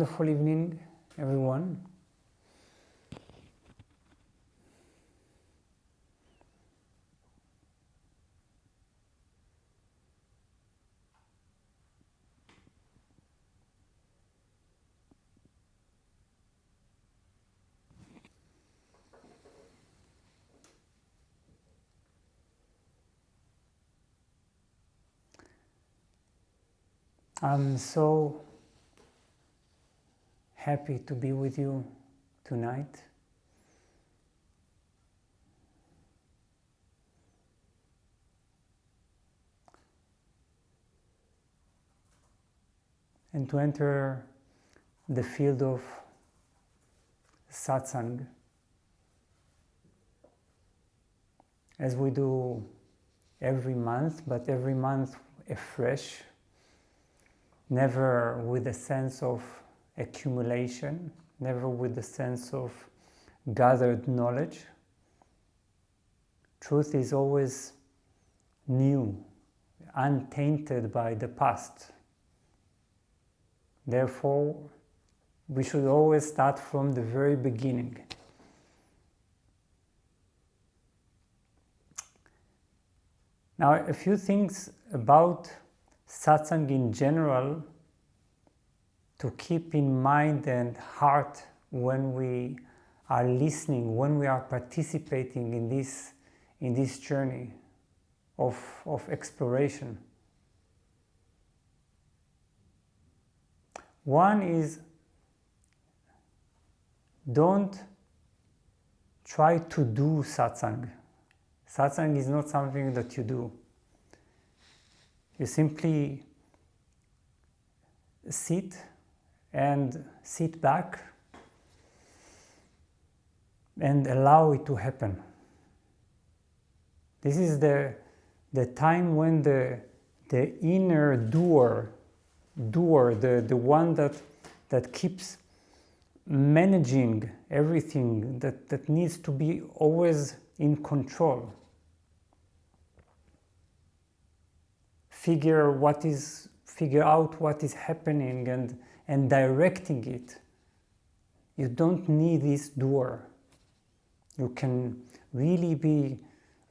wonderful evening, everyone. I'm so happy to be with you tonight. And to enter the field of Satsang, as we do every month, but every month afresh, never with a sense of accumulation, never with the sense of gathered knowledge. Truth is always new, untainted by the past. Therefore, we should always start from the very beginning. Now, a few things about Satsang in general to keep in mind and heart when we are listening, when we are participating in this journey of exploration. One is, don't try to do Satsang. Satsang is not something that you do. You simply sit back and allow it to happen. This is the time when the inner doer, the one that keeps managing everything, that needs to be always in control. Figure out what is happening and directing it. You don't need this doer. You can really be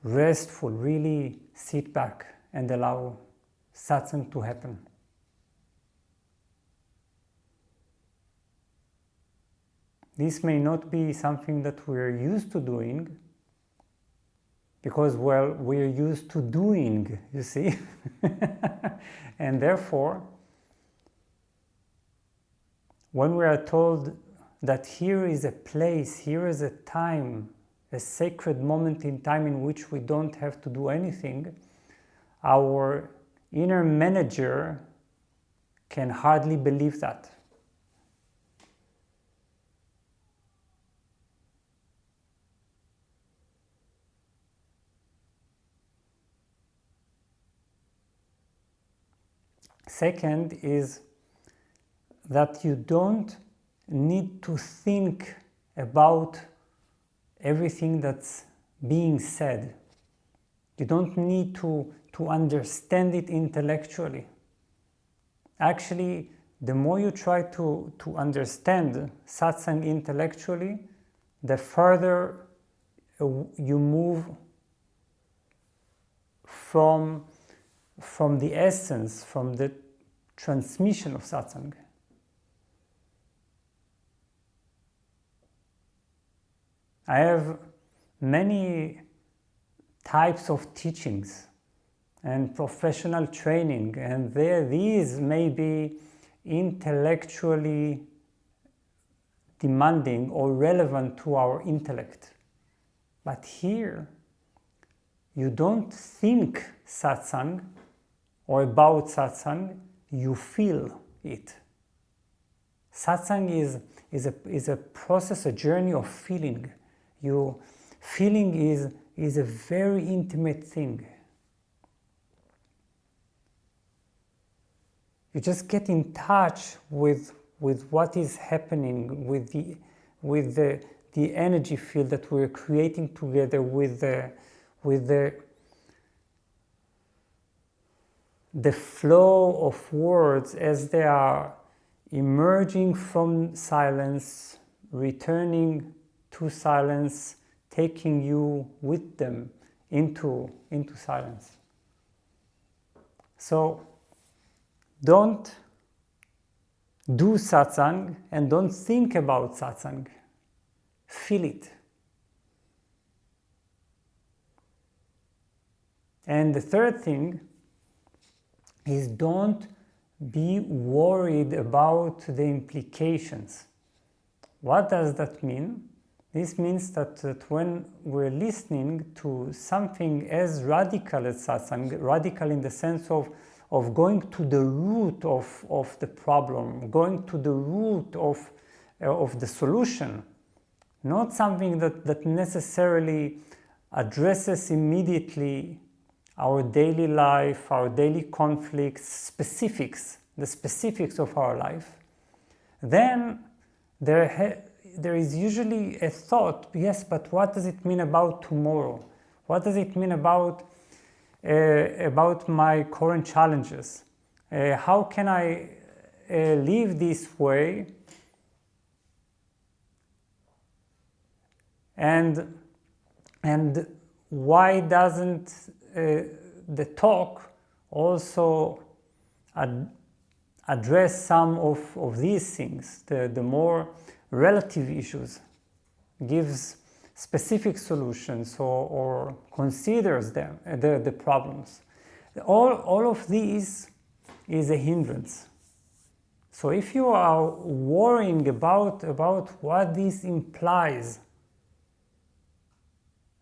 restful, really sit back and allow Satsang to happen. This may not be something that we're used to doing, because, well, we're used to doing, you see. And therefore, when we are told that here is a place, here is a time, a sacred moment in time in which we don't have to do anything, our inner manager can hardly believe that. Second is that you don't need to think about everything that's being said. You don't need to understand it intellectually. Actually, the more you try to understand Satsang intellectually, the further you move from the essence, from the transmission of Satsang. I have many types of teachings and professional training, and these may be intellectually demanding or relevant to our intellect. But here, you don't think Satsang or about Satsang, you feel it. Satsang is a process, a journey of feeling. Feeling is a very intimate thing. You just get in touch with what is happening, with the energy field that we're creating together, with the flow of words as they are emerging from silence, returning to silence, taking you with them into silence. So don't do satsang and don't think about satsang. Feel it. And the third thing is don't be worried about the implications. What does that mean? This means that when we're listening to something as radical as satsang, radical in the sense of going to the root of the problem, going to the root of the solution, not something that necessarily addresses immediately our daily life, our daily conflicts, the specifics of our life, then there is usually a thought, yes, but what does it mean about tomorrow? What does it mean about my current challenges? How can I live this way? And why doesn't the talk also address some of these things, the more relative issues, gives specific solutions or considers them, the problems. All of these is a hindrance. So if you are worrying about what this implies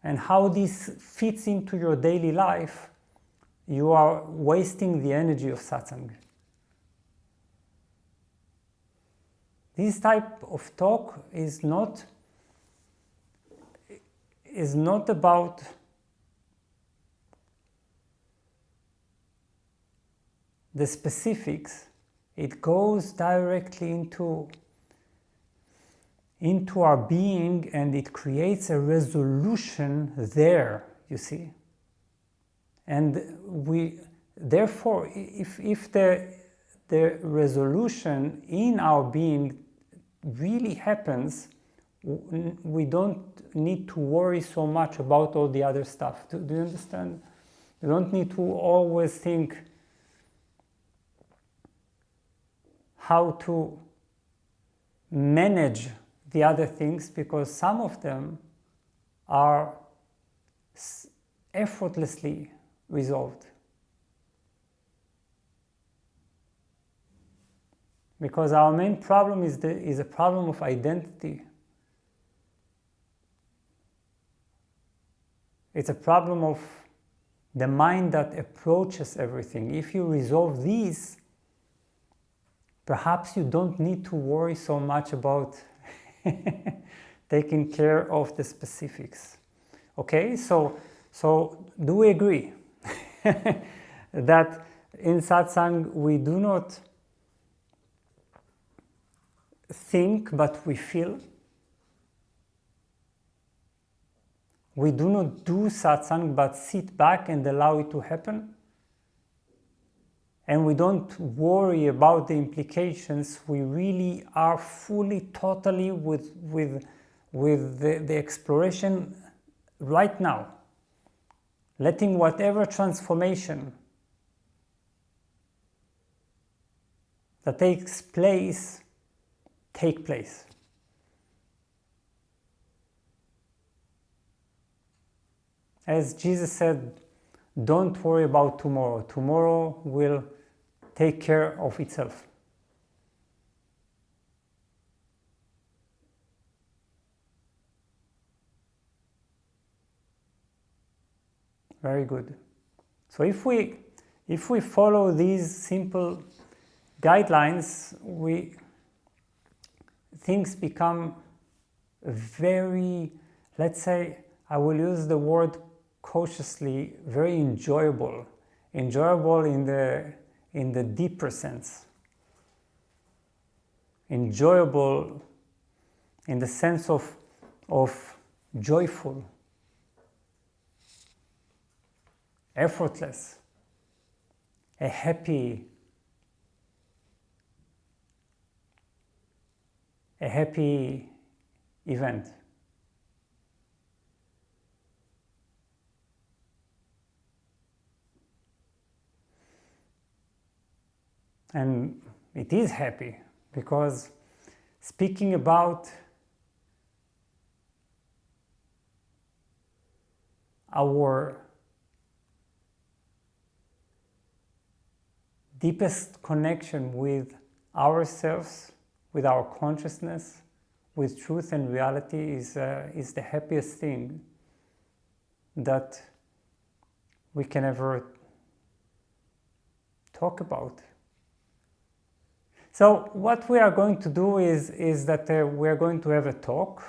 and how this fits into your daily life, you are wasting the energy of satsang. This type of talk is not about the specifics. It goes directly into our being, and it creates a resolution there, you see. And therefore, if the resolution in our being really happens, we don't need to worry so much about all the other stuff. Do you understand? You don't need to always think how to manage the other things, because some of them are effortlessly resolved. Because our main problem is a problem of identity. It's a problem of the mind that approaches everything. If you resolve these, perhaps you don't need to worry so much about taking care of the specifics. Okay, so do we agree that in satsang we do not think but we feel? We do not do satsang but sit back and allow it to happen? And we don't worry about the implications. We really are fully, totally with the exploration right now, letting whatever transformation that takes place take place. As Jesus said, don't worry about tomorrow. Tomorrow will take care of itself. Very good. So if we follow these simple guidelines, things become very, let's say, I will use the word cautiously, very enjoyable in the deeper sense. Enjoyable in the sense of joyful, effortless, a happy, a happy event. And it is happy because speaking about our deepest connection with ourselves, with our consciousness, with truth and reality is the happiest thing that we can ever talk about. So what we are going to do is that we are going to have a talk.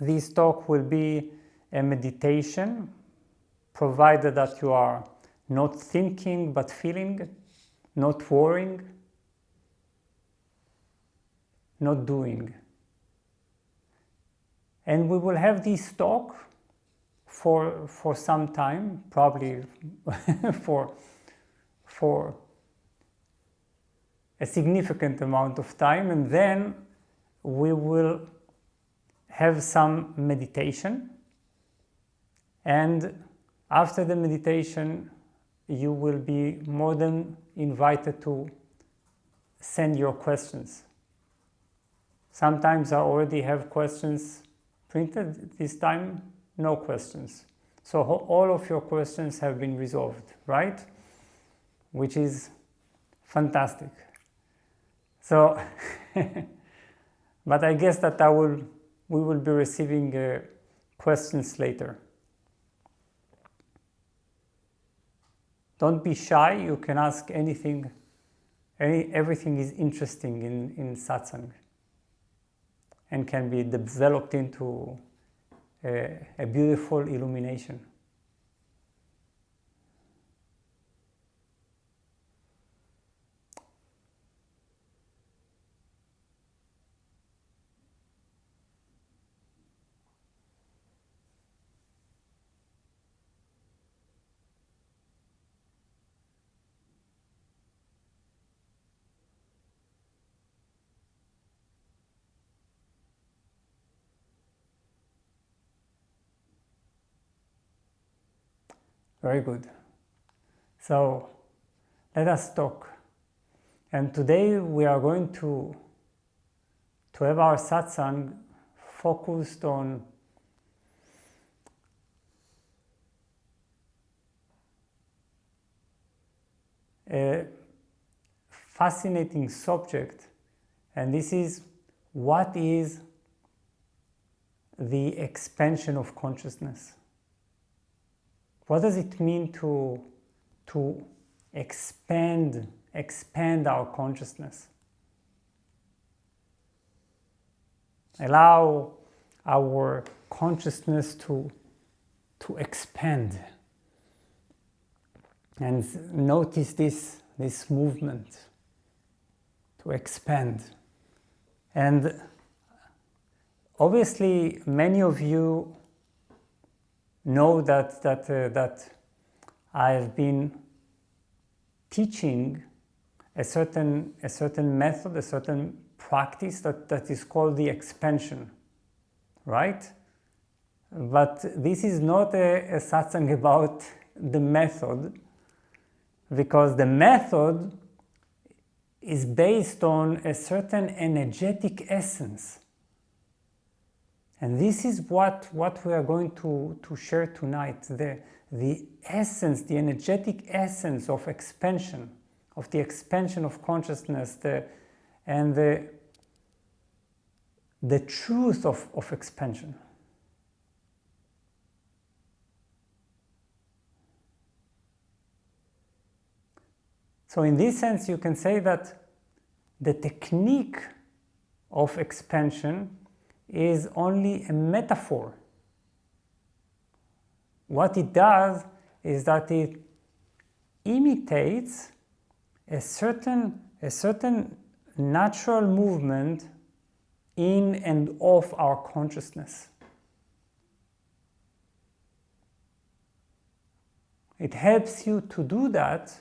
This talk will be a meditation, provided that you are not thinking but feeling, not worrying, not doing. And we will have this talk for some time, probably for a significant amount of time, and then we will have some meditation. And after the meditation, you will be more than invited to send your questions. Sometimes I already have questions printed. This time, no questions. So all of your questions have been resolved, right? Which is fantastic. So, but I guess that we will be receiving questions later. Don't be shy. You can ask anything. Everything is interesting in satsang and can be developed into a beautiful illumination. Very good. So let us talk. And today we are going to have our satsang focused on a fascinating subject, and this is what is the expansion of consciousness. What does it mean to expand our consciousness? Allow our consciousness to expand. And notice this movement to expand. And obviously many of you know that I have been teaching a certain method, a certain practice that is called the expansion, right? But this is not a satsang about the method, because the method is based on a certain energetic essence. And this is what we are going to share tonight, the essence, the energetic essence of expansion, of the expansion of consciousness, and the truth of expansion. So in this sense, you can say that the technique of expansion is only a metaphor. What it does is that it imitates a certain natural movement in and of our consciousness. It helps you to do that,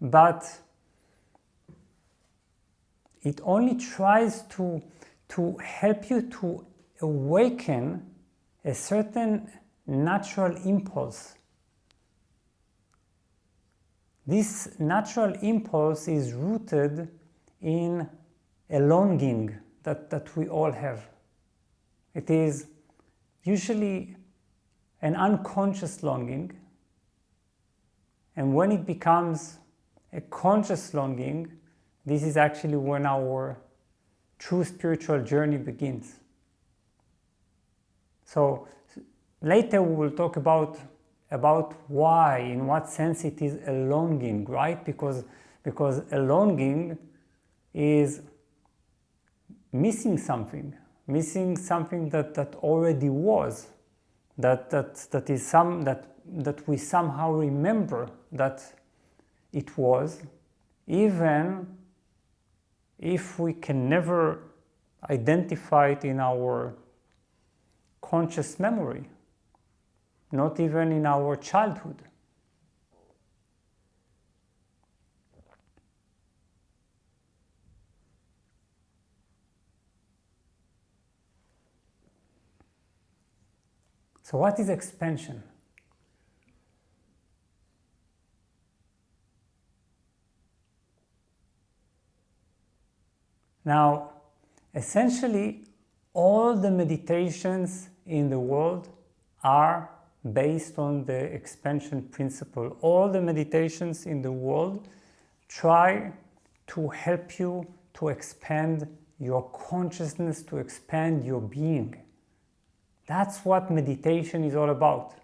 but it only tries to help you to awaken a certain natural impulse. This natural impulse is rooted in a longing that we all have. It is usually an unconscious longing, and when it becomes a conscious longing, this is actually when our true spiritual journey begins. So later we will talk about why, in what sense it is a longing, right? Because a longing is missing something that already was, that we somehow remember that it was, even if we can never identify it in our conscious memory, not even in our childhood. So what is expansion? Now, essentially, all the meditations in the world are based on the expansion principle. All the meditations in the world try to help you to expand your consciousness, to expand your being. That's what meditation is all about.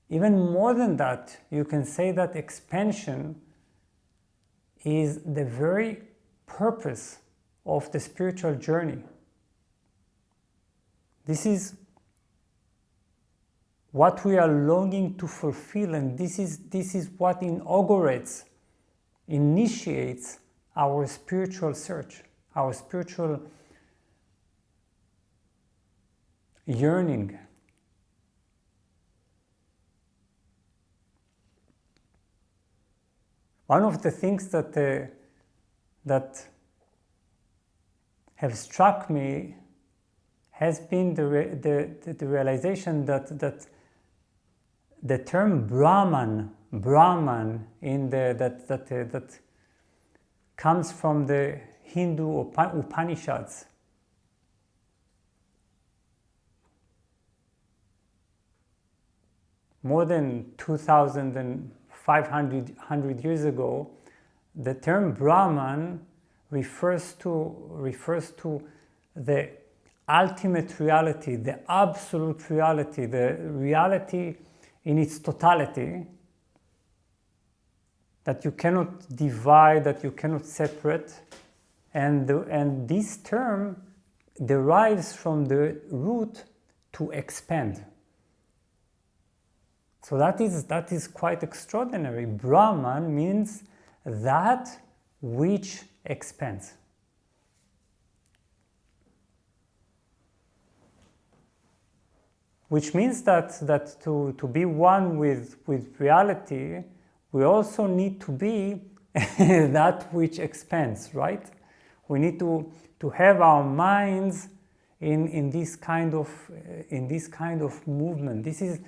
Even more than that, you can say that expansion is the very purpose of the spiritual journey. This is what we are longing to fulfill, and this is what initiates our spiritual search, our spiritual yearning. One of the things that have struck me has been the realization that the term Brahman in that comes from the Hindu Upanishads. More than 2,500 years ago, the term Brahman refers to the ultimate reality, the absolute reality, the reality in its totality, that you cannot divide, that you cannot separate. And this term derives from the root to expand. So that is quite extraordinary. Brahman means that which expands. Which means that to be one with reality, we also need to be that which expands, right? We need to have our minds in this kind of movement. This is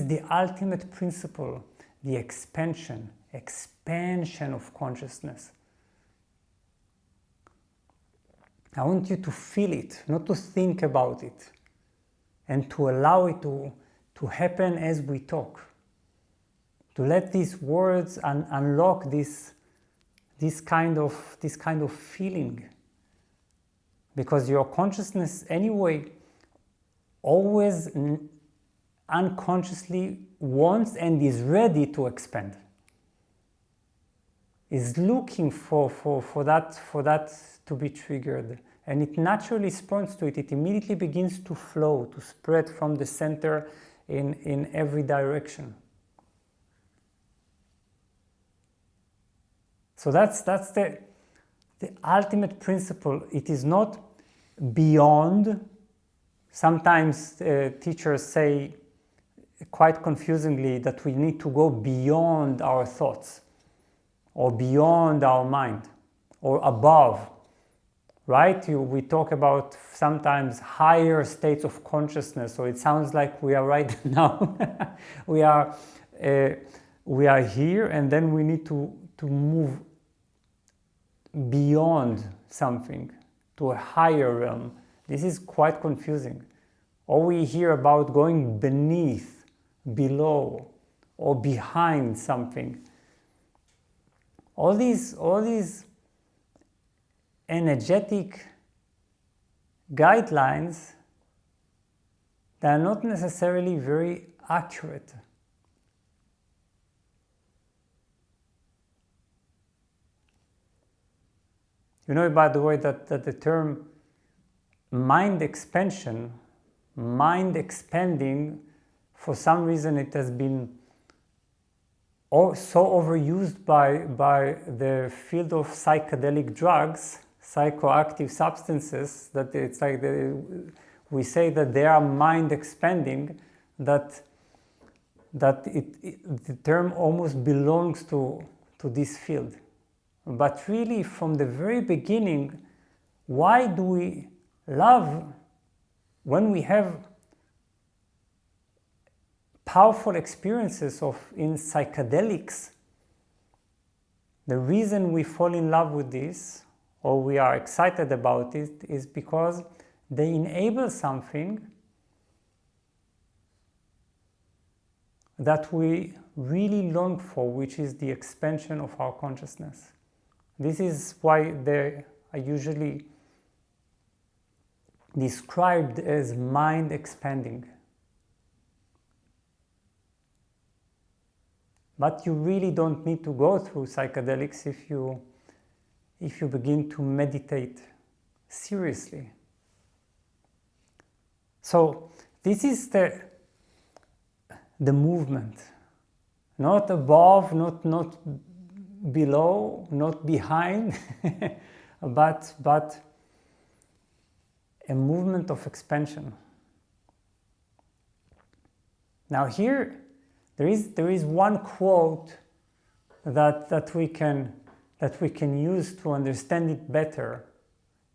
the ultimate principle, the expansion of consciousness. I want you to feel it, not to think about it, and to allow it to happen as we talk. To let these words unlock this kind of feeling, because your consciousness anyway always unconsciously wants and is ready to expand. Is looking for that to be triggered, and it naturally responds to it. It immediately begins to flow, to spread from the center in every direction. So that's the ultimate principle. It is not beyond. Sometimes teachers say quite confusingly that we need to go beyond our thoughts or beyond our mind or above, right? We talk about sometimes higher states of consciousness, so it sounds like we are right now. we are here, and then we need to move beyond something to a higher realm. This is quite confusing. Or we hear about going beneath, below, or behind something. All these energetic guidelines, they are not necessarily very accurate. You know, by the way, that the term mind expansion, mind expanding, for some reason it has been so overused by the field of psychedelic drugs, psychoactive substances, that it's like we say that they are mind expanding, that the term almost belongs to this field. But really, from the very beginning, why do we love when we have powerful experiences in psychedelics? The reason we fall in love with this, or we are excited about it, is because they enable something that we really long for, which is the expansion of our consciousness. This is why they are usually described as mind expanding. But you really don't need to go through psychedelics if you begin to meditate seriously. So this is the movement, not above, not below, not behind, but a movement of expansion. Now here, there is one quote that we can use to understand it better,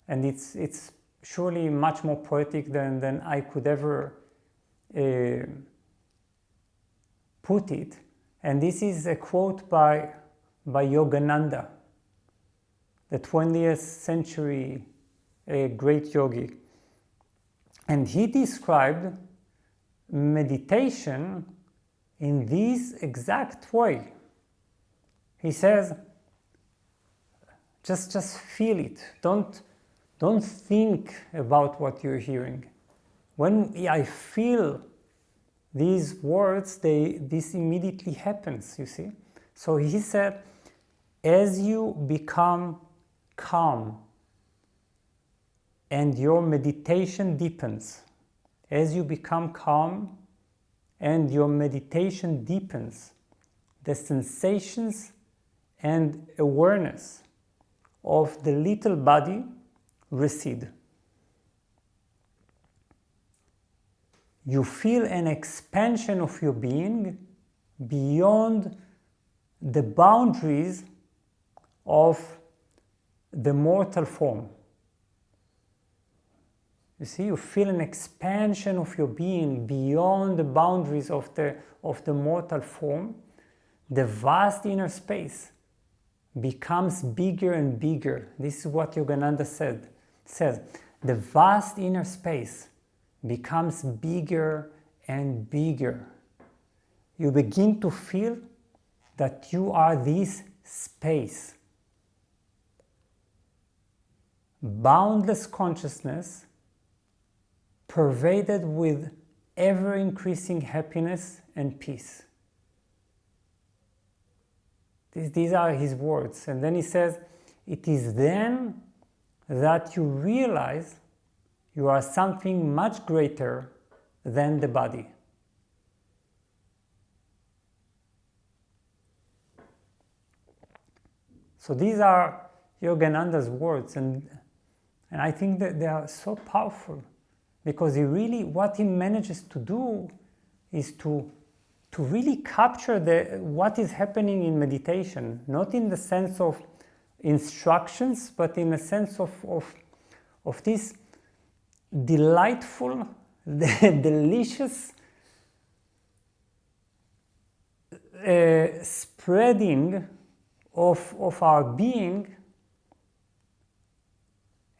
and it's surely much more poetic than I could ever put it. And this is a quote by Yogananda, the 20th century great yogi. And he described meditation in this exact way. He says, just feel it. Don't think about what you're hearing. When I feel these words, this immediately happens, you see. So he said, as you become calm and your meditation deepens, as you become calm and your meditation deepens, the sensations and awareness of the little body recede. You feel an expansion of your being beyond the boundaries of the mortal form. You see, you feel an expansion of your being beyond the boundaries of the mortal form. The vast inner space becomes bigger and bigger. This is what Yogananda says. The vast inner space becomes bigger and bigger. You begin to feel that you are this space. Boundless consciousness pervaded with ever-increasing happiness and peace. These are his words. And then he says, it is then that you realize you are something much greater than the body. So these are Yogananda's words, and I think that they are so powerful, because what he manages to do is to really capture what is happening in meditation, not in the sense of instructions, but in a sense of this delightful, delicious spreading of our being,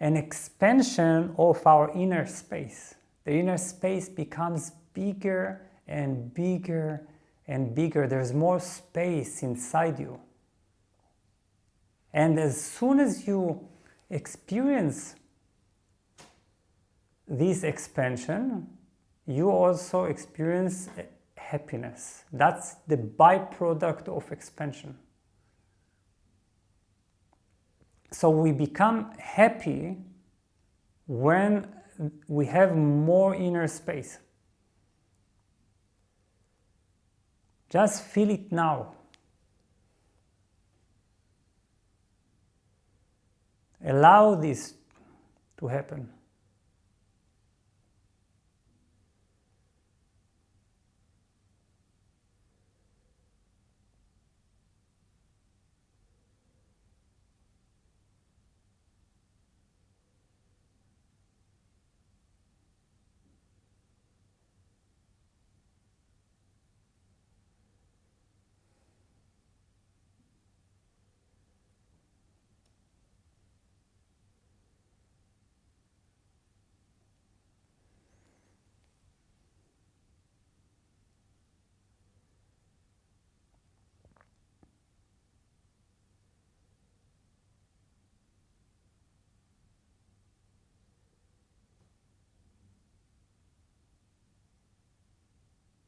an expansion of our inner space. The inner space becomes bigger and bigger and bigger. There's more space inside you. And as soon as you experience this expansion, you also experience happiness. That's the byproduct of expansion. So we become happy when we have more inner space. Just feel it now. Allow this to happen.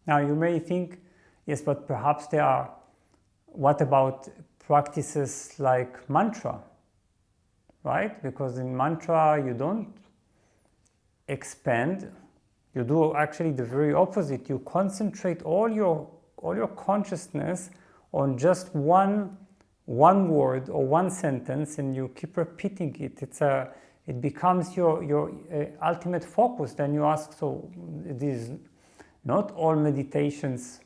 Now you may think, yes, but perhaps what about practices like mantra, right? Because in mantra you don't expand, you do actually the very opposite. You concentrate all your consciousness on just one word or one sentence, and you keep repeating it. It becomes your ultimate focus. Then you ask, so not all meditations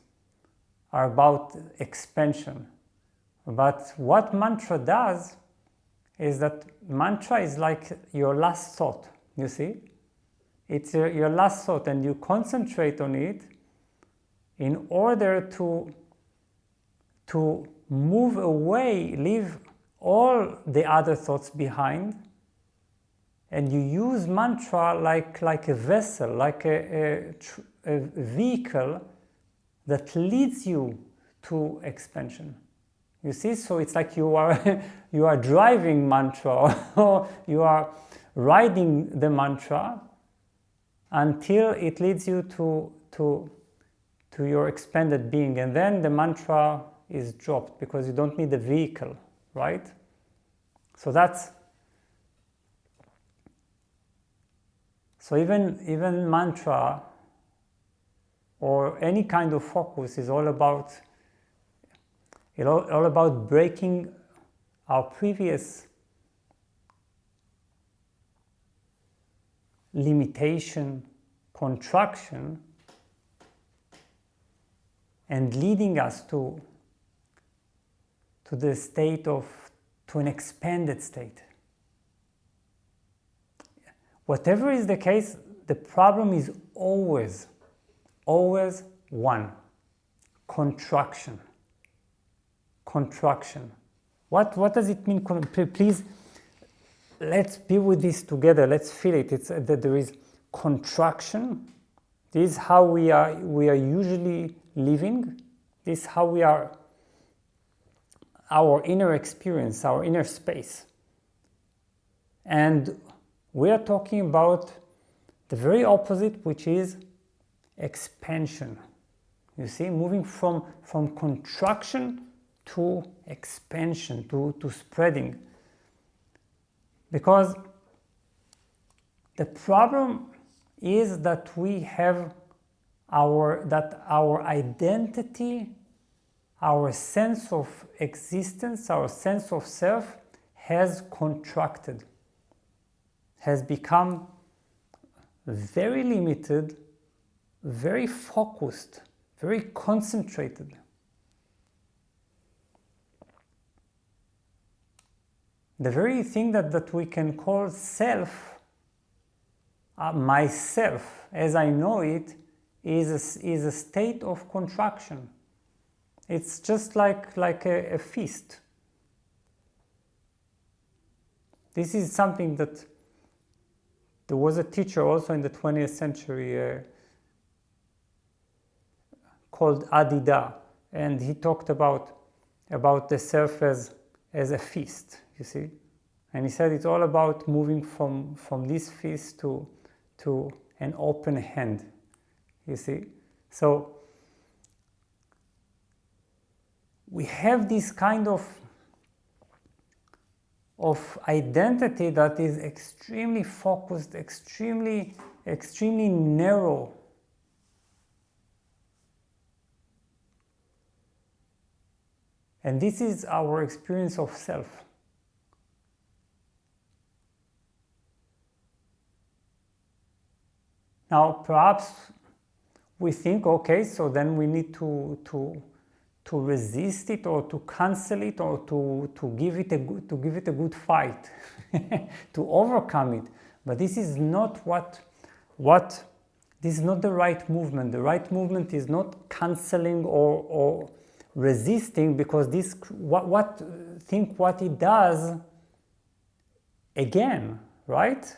are about expansion, but what mantra does is that mantra is like your last thought, you see? It's your last thought, and you concentrate on it in order to move away, leave all the other thoughts behind, and you use mantra like a vessel, like a vehicle that leads you to expansion. You see, so it's like you are driving mantra, or you are riding the mantra until it leads you to your expanded being, and then the mantra is dropped because you don't need the vehicle, right? So even mantra or any kind of focus is all about breaking our previous limitation, contraction, and leading us to an expanded state. Whatever is the case, the problem is always one: contraction. What does it mean? Please, let's be with this together. Let's feel it. It's that there is contraction. This is how we are usually living. This is how we are. Our inner experience, our inner space, and we are talking about the very opposite, which is expansion. You see, moving from contraction to expansion, to spreading. Because the problem is that we have our identity, our sense of existence, our sense of self has contracted, has become very limited, very focused, very concentrated. The very thing that we can call self, myself, as I know it, is a state of contraction. It's just like a fist. This is something that there was a teacher also in the 20th century called Adida, and he talked about the self as a fist, you see. And he said it's all about moving from this fist to an open hand, you see. So we have this kind of identity that is extremely focused, extremely narrow. And this is our experience of self. Now, perhaps we think, okay, so then we need to resist it, or to cancel it, or to give it a good fight, to overcome it. But this is not this is not the right movement. The right movement is not canceling or resisting, because this what it does again, right?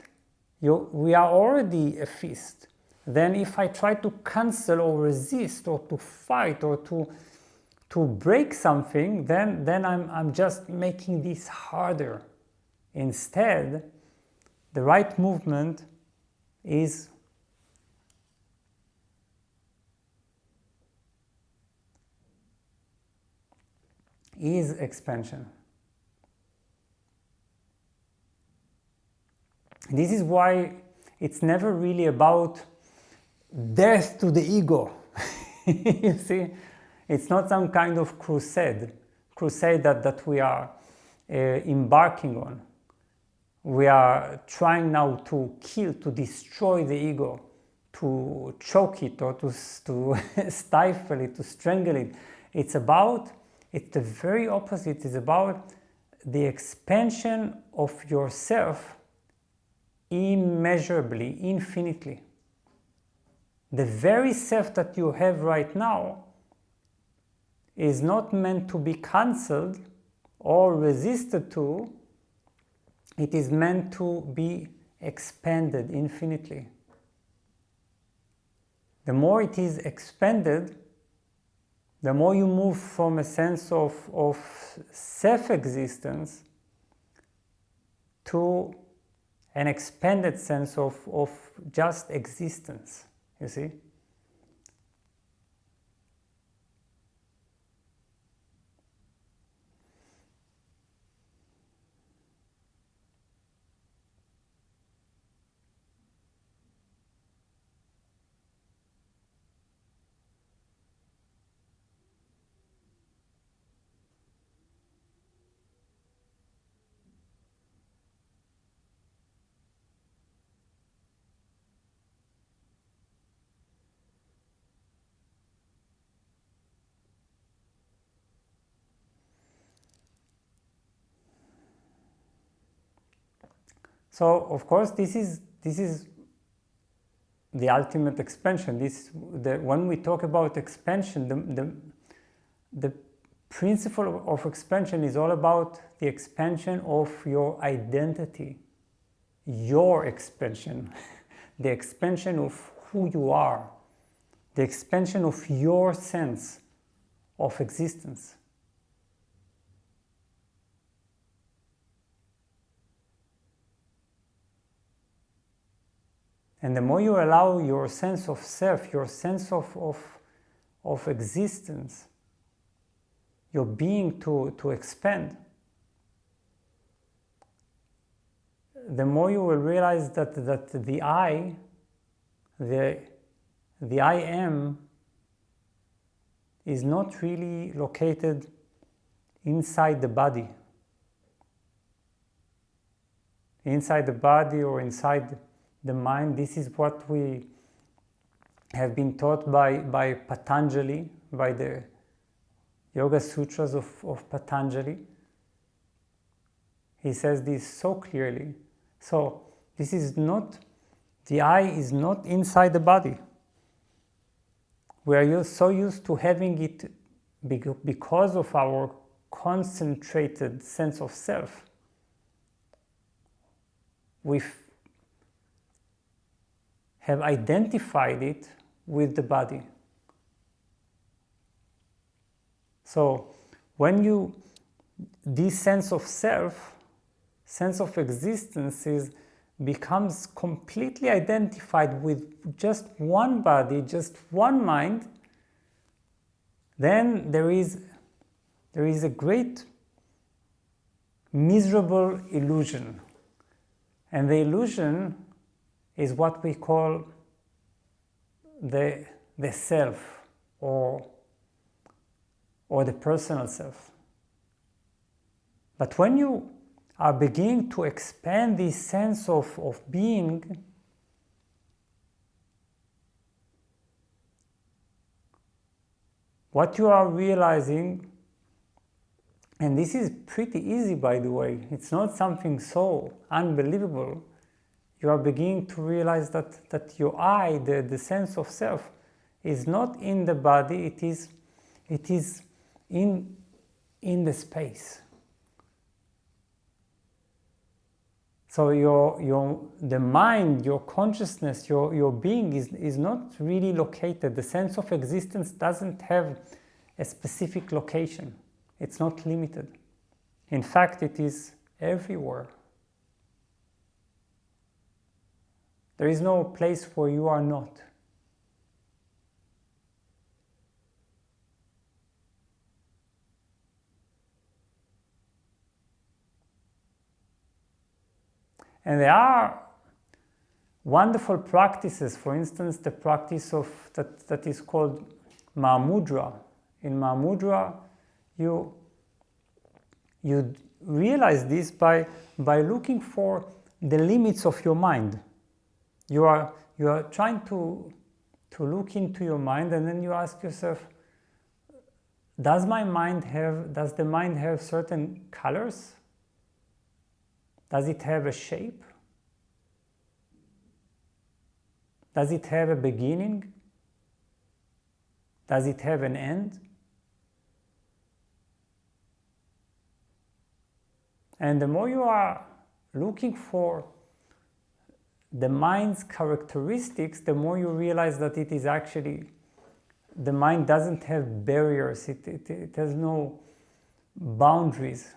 We are already a fist. Then if I try to cancel or resist or to fight or to break something, then I'm just making this harder. Instead, the right movement is expansion. This is why it's never really about death to the ego. You see, it's not some kind of crusade that we are embarking on. We are trying now to kill, to destroy the ego, to choke it, or to stifle it, to strangle it. It's the very opposite. It's about the expansion of yourself immeasurably, infinitely. The very self that you have right now is not meant to be cancelled or resisted to. It is meant to be expanded infinitely. The more it is expanded, the more you move from a sense of self-existence to an expanded sense of just existence, you see? So, of course, this is the ultimate expansion. When we talk about expansion, the principle of expansion is all about the expansion of your identity, your expansion, the expansion of who you are, the expansion of your sense of existence. And the more you allow your sense of self, your sense of existence, your being to expand, the more you will realize that the I, the I am, is not really located inside the body. Inside the body or inside the mind, this is what we have been taught by Patanjali, by the Yoga Sutras of Patanjali. He says this so clearly. So this is not, the I is not inside the body. We are so used to having it because of our concentrated sense of self. We have identified it with the body. So when this sense of self, sense of existence becomes completely identified with just one body, just one mind, then there is a great miserable illusion. And the illusion is what we call the self, or the personal self. But when you are beginning to expand this sense of being, what you are realizing, and this is pretty easy, by the way, it's not something so unbelievable, you are beginning to realize that your I, the sense of self, is not in the body, it is in the space. So the mind, your consciousness, your being is not really located. The sense of existence doesn't have a specific location. It's not limited. In fact, it is everywhere. There is no place where you are not. And there are wonderful practices. For instance, the practice of that is called Mahamudra. In Mahamudra, you realize this by looking for the limits of your mind. You are trying to look into your mind, and then you ask yourself, does the mind have certain colors? Does it have a shape? Does it have a beginning? Does it have an end? And the more you are looking for the mind's characteristics, the more you realize that it is actually, the mind doesn't have barriers, it has no boundaries.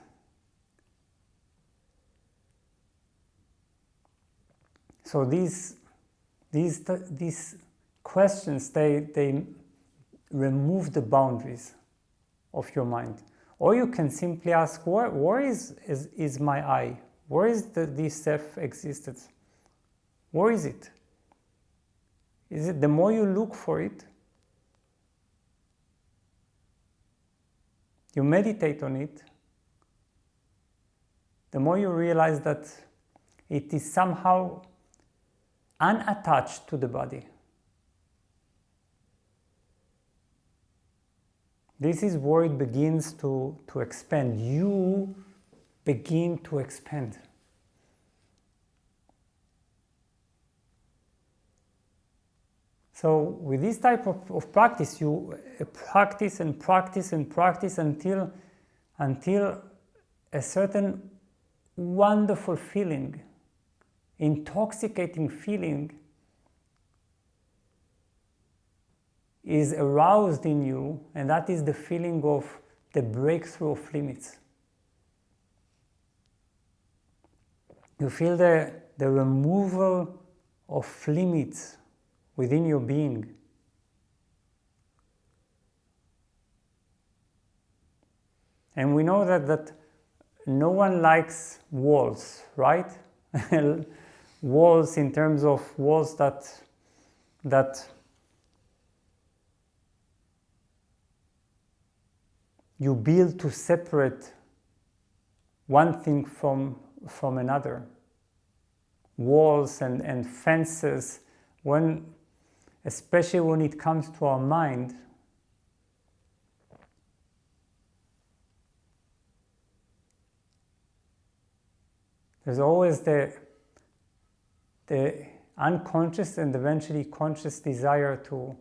So these questions, they remove the boundaries of your mind. Or you can simply ask, where is my I? Where is this self-existence? Where is it? Is it the more you look for it, you meditate on it, the more you realize that it is somehow unattached to the body. This is where it begins to expand. You begin to expand. So with this type of practice, you practice and practice and practice until a certain wonderful feeling, intoxicating feeling is aroused in you, and that is the feeling of the breakthrough of limits. You feel the removal of limits within your being. And we know that no one likes walls, right? Walls in terms of walls that you build to separate one thing from another. Walls and fences. especially when it comes to our mind, there's always the unconscious and eventually conscious desire to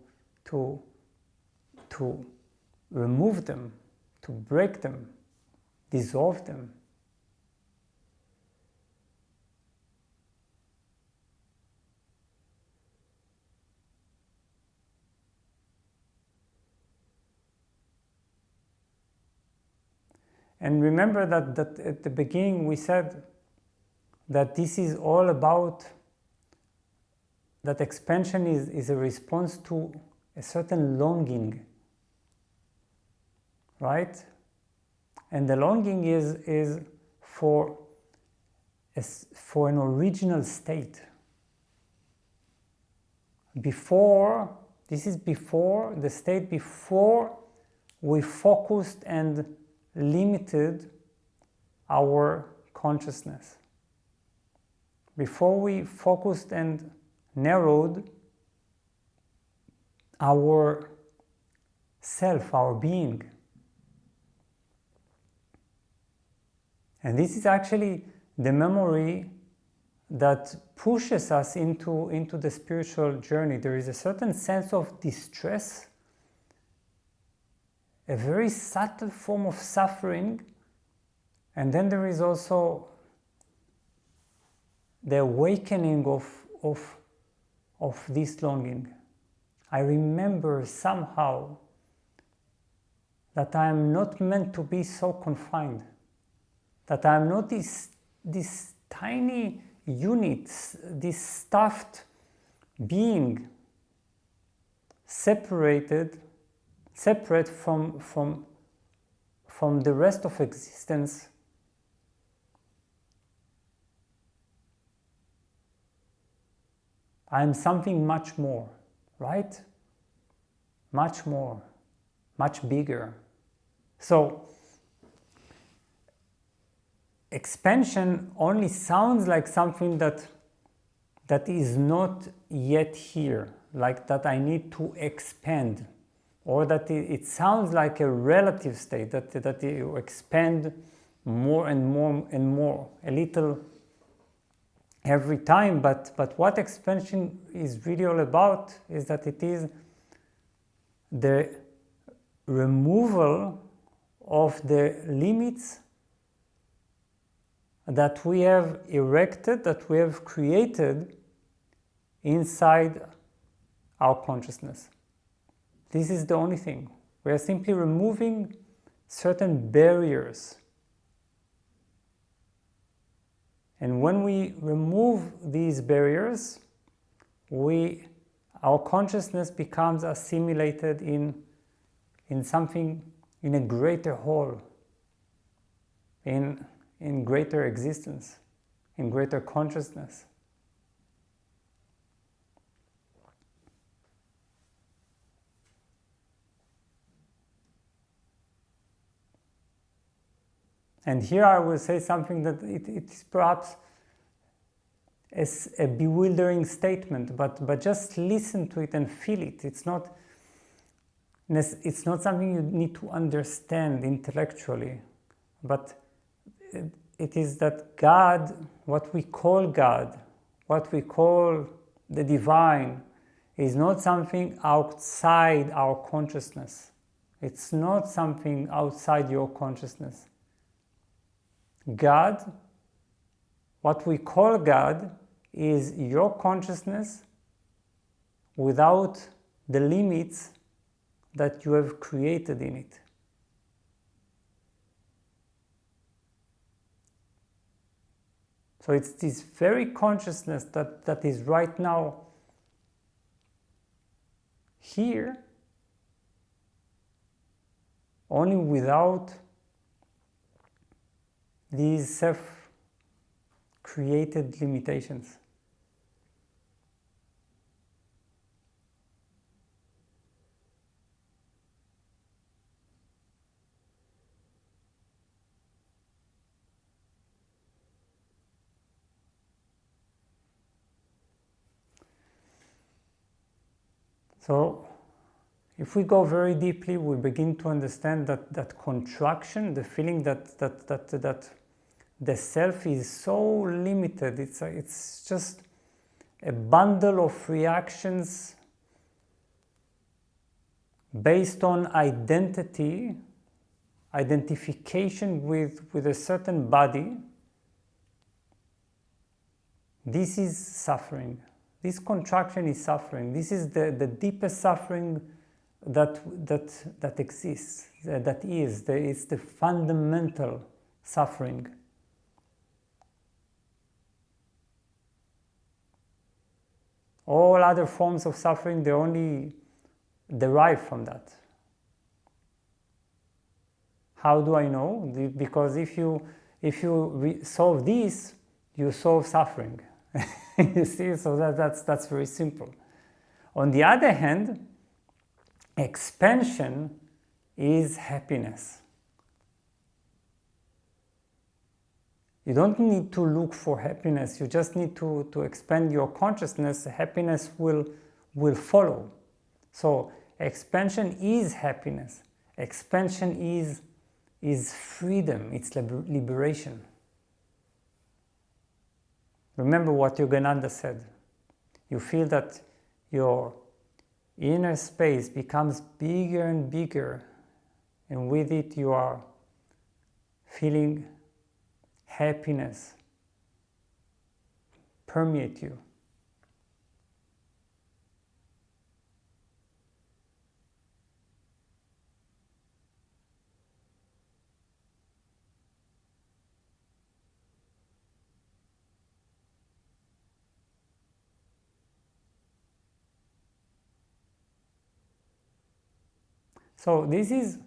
remove them, to break them, dissolve them. And remember that at the beginning we said that this is all about, that expansion is a response to a certain longing, right? And the longing is for an original state. This is before the state before we focused and limited our consciousness. Before we focused and narrowed our self, our being. And this is actually the memory that pushes us into the spiritual journey. There is a certain sense of distress, a very subtle form of suffering, and then there is also the awakening of this longing. I remember somehow that I am not meant to be so confined, that I am not this tiny unit, this stuffed being, separate from the rest of existence. I am something much more, right? Much more, much bigger. So, expansion only sounds like something that is not yet here, like that I need to expand, or that it sounds like a relative state, that you expand more and more and more, a little every time. But what expansion is really all about is that it is the removal of the limits that we have erected, that we have created inside our consciousness. This is the only thing. We are simply removing certain barriers. And when we remove these barriers, our consciousness becomes assimilated in something, in a greater whole, in greater existence, in greater consciousness. And here I will say something that it is perhaps a bewildering statement, but just listen to it and feel it. It's not something you need to understand intellectually, but it is that God, what we call God, what we call the divine, is not something outside our consciousness. It's not something outside your consciousness. God, what we call God, is your consciousness without the limits that you have created in it. So it's this very consciousness that is right now here, only without these self-created limitations. So if we go very deeply, we begin to understand that contraction, the feeling that the self is so limited, it's just a bundle of reactions based on identification with a certain body. This is suffering. This contraction is suffering. This is the deepest suffering that exists, it's the fundamental suffering. All other forms of suffering, they only derive from that. How do I know? Because if you solve this, you solve suffering. You see, so that's very simple. On the other hand, expansion is happiness. You don't need to look for happiness, you just need to expand your consciousness. Happiness will follow. So expansion is happiness. Expansion is freedom, it's liberation. Remember what Yogananda said. You feel that your inner space becomes bigger and bigger, and with it you are feeling happiness permeate you. So this is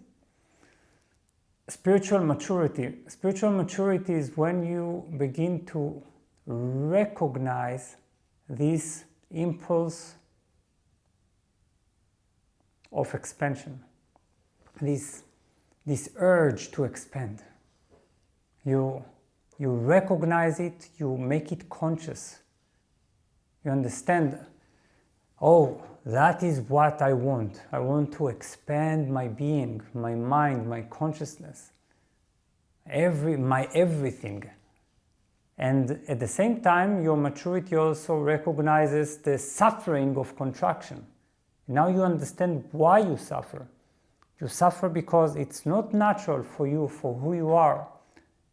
spiritual maturity. Spiritual maturity is when you begin to recognize this impulse of expansion, this urge to expand. You recognize it, you make it conscious. You understand, oh, that is what I want. I want to expand my being, my mind, my consciousness, my everything. And at the same time, your maturity also recognizes the suffering of contraction. Now you understand why you suffer. You suffer because it's not natural for you, for who you are,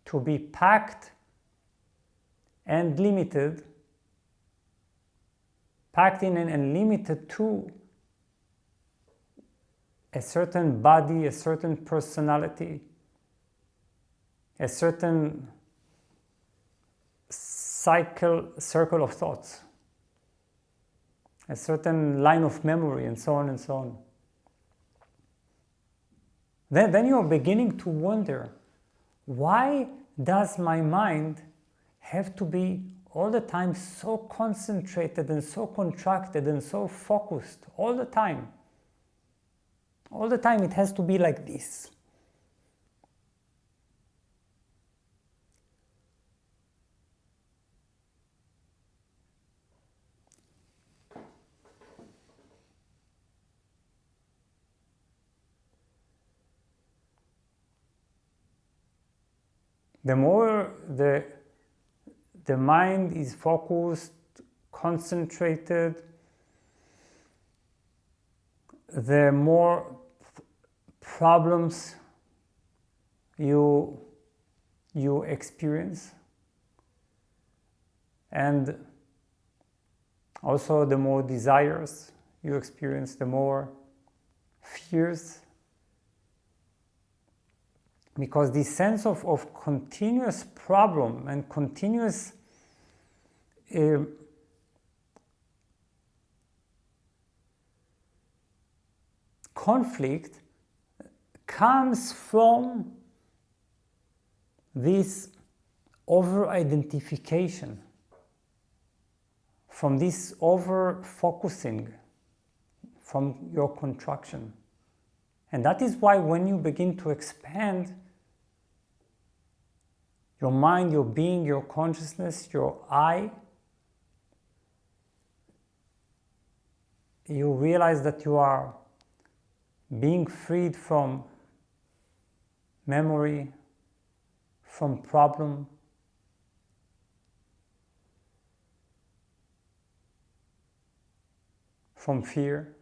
to be packed and limited, packed in and limited to a certain body, a certain personality, a certain circle of thoughts, a certain line of memory, and so on and so on. Then you're beginning to wonder, why does my mind have to be all the time so concentrated and so contracted and so focused? All the time. All the time it has to be like this. The more the mind is focused, concentrated, the more problems you experience, and also the more desires you experience, the more fears. Because this sense of continuous problem and continuous conflict comes from this over-identification, from this over-focusing, from your contraction. And that is why when you begin to expand your mind, your being, your consciousness, your I, you realize that you are being freed from memory, from problem, from fear.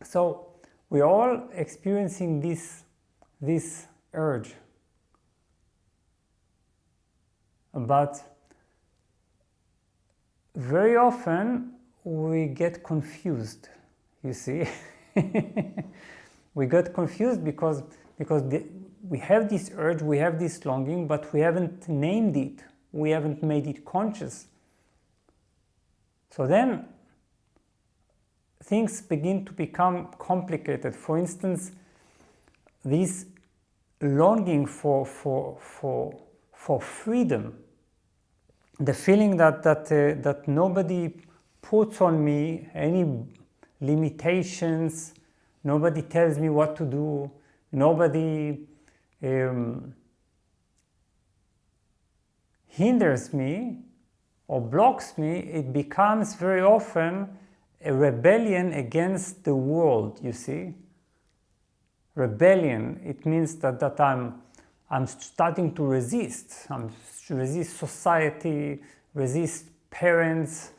So we're all experiencing this urge, but very often we get confused, you see. We get confused because we have this urge, we have this longing, but we haven't named it, we haven't made it conscious. So then things begin to become complicated. For instance, this longing for freedom, the feeling that nobody puts on me any limitations, nobody tells me what to do, nobody hinders me or blocks me, it becomes very often a rebellion against the world, you see. Rebellion, it means that I'm starting to resist. I'm resist society, resist parents.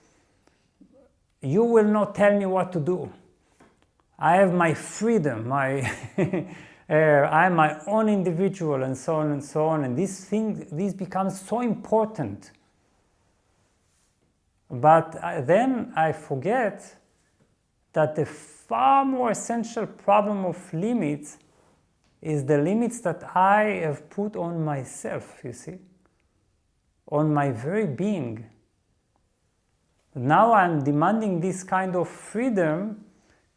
You will not tell me what to do. I have my freedom, I'm my own individual, and so on and so on. And this becomes so important. But then I forget that the far more essential problem of limits is the limits that I have put on myself, you see, on my very being. Now I'm demanding this kind of freedom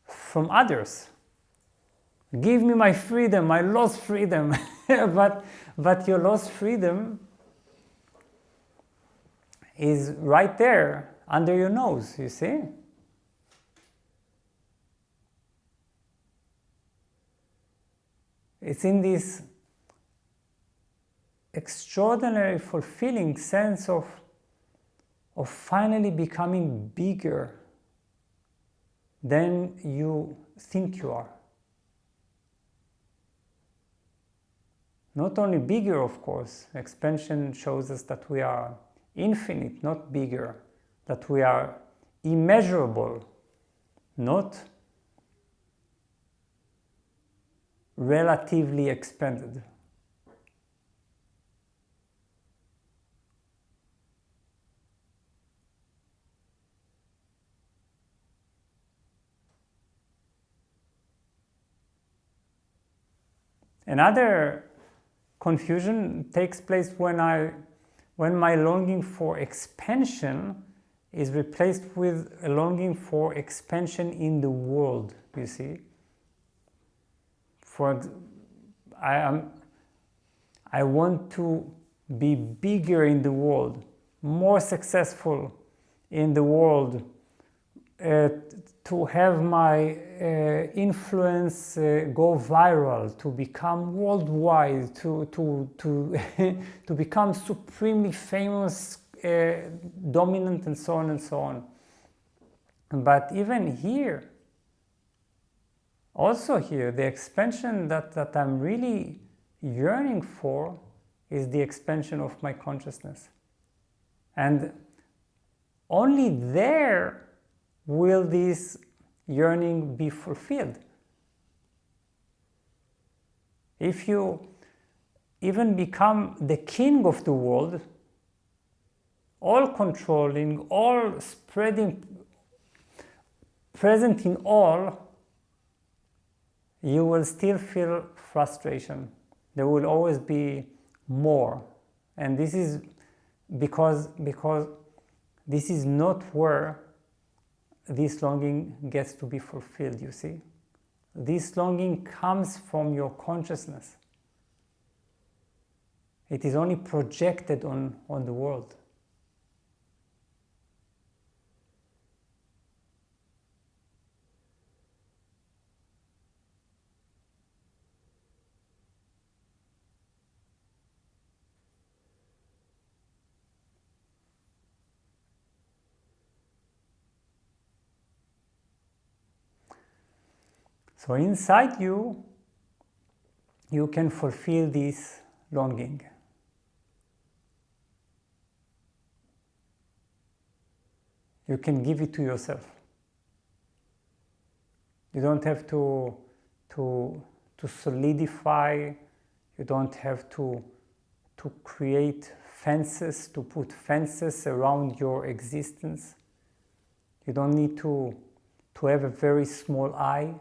from others. Give me my freedom, I lost freedom. but your lost freedom is right there under your nose, you see. It's in this extraordinary, fulfilling sense of finally becoming bigger than you think you are. Not only bigger, of course, expansion shows us that we are infinite, not bigger, that we are immeasurable, not relatively expanded. Another confusion takes place when my longing for expansion is replaced with a longing for expansion in the world, you see. I want to be bigger in the world, more successful in the world, to have my influence go viral, to become worldwide, to to become supremely famous, dominant, and so on and so on. But even here, also here, the expansion that I'm really yearning for is the expansion of my consciousness. And only there will this yearning be fulfilled. If you even become the king of the world, all controlling, all spreading, present in all, you will still feel frustration. There will always be more. And this is because this is not where this longing gets to be fulfilled, you see. this longing comes from your consciousness. It is only projected on the world. So inside you, you can fulfill this longing. You can give it to yourself. You don't have to solidify. You don't have to create fences, to put fences around your existence. You don't need to have a very small eye.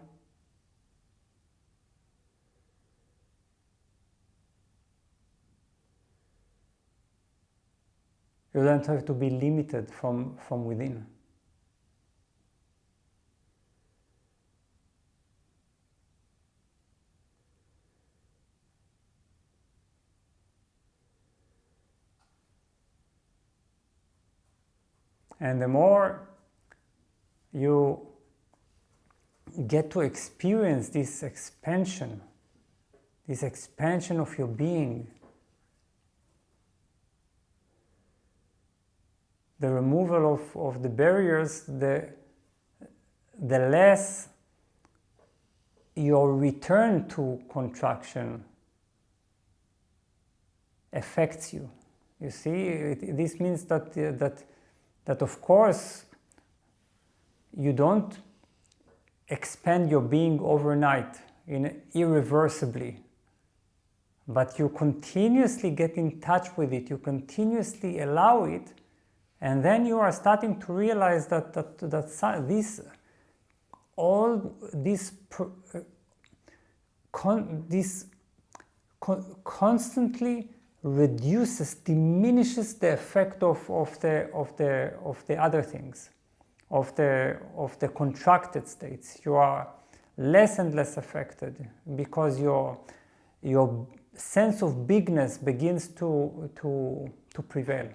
You don't have to be limited from within. And the more you get to experience this expansion of your being, the removal of the barriers, the less your return to contraction affects you. You see, this means that of course you don't expand your being overnight, irreversibly, but you continuously get in touch with it, you continuously allow it, and then you are starting to realize that constantly diminishes the effect of the other things, of the contracted states. You are less and less affected because your sense of bigness begins to prevail.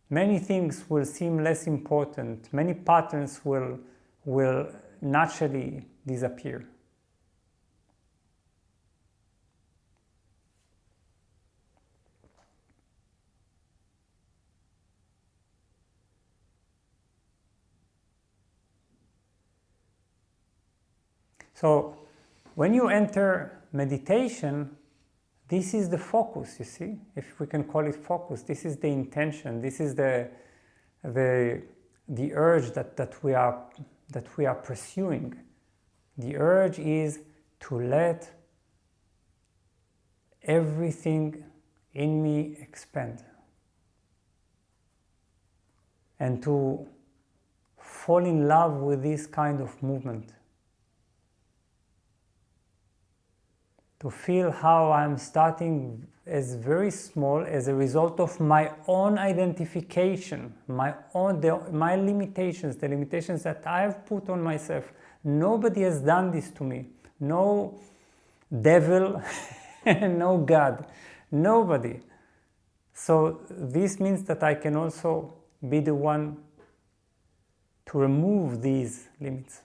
Many things will seem less important. Many patterns will naturally disappear. So when you enter meditation, this is the focus, you see, if we can call it focus. This is the intention. This is the urge that we are pursuing. The urge is to let everything in me expand and to fall in love with this kind of movement. To feel how I'm starting as very small as a result of my own identification, my limitations, the limitations that I've put on myself. Nobody has done this to me. No devil, no God, nobody. So this means that I can also be the one to remove these limits.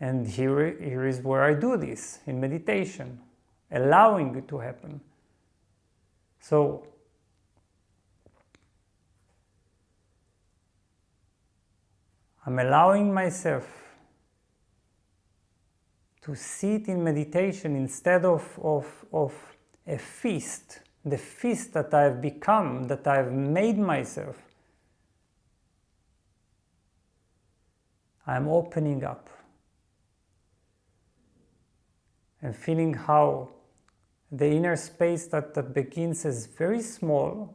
And here is where I do this, in meditation, allowing it to happen. So, I'm allowing myself to sit in meditation instead of a feast, the feast that I've become, that I've made myself. I'm opening up. And feeling how the inner space that begins as very small,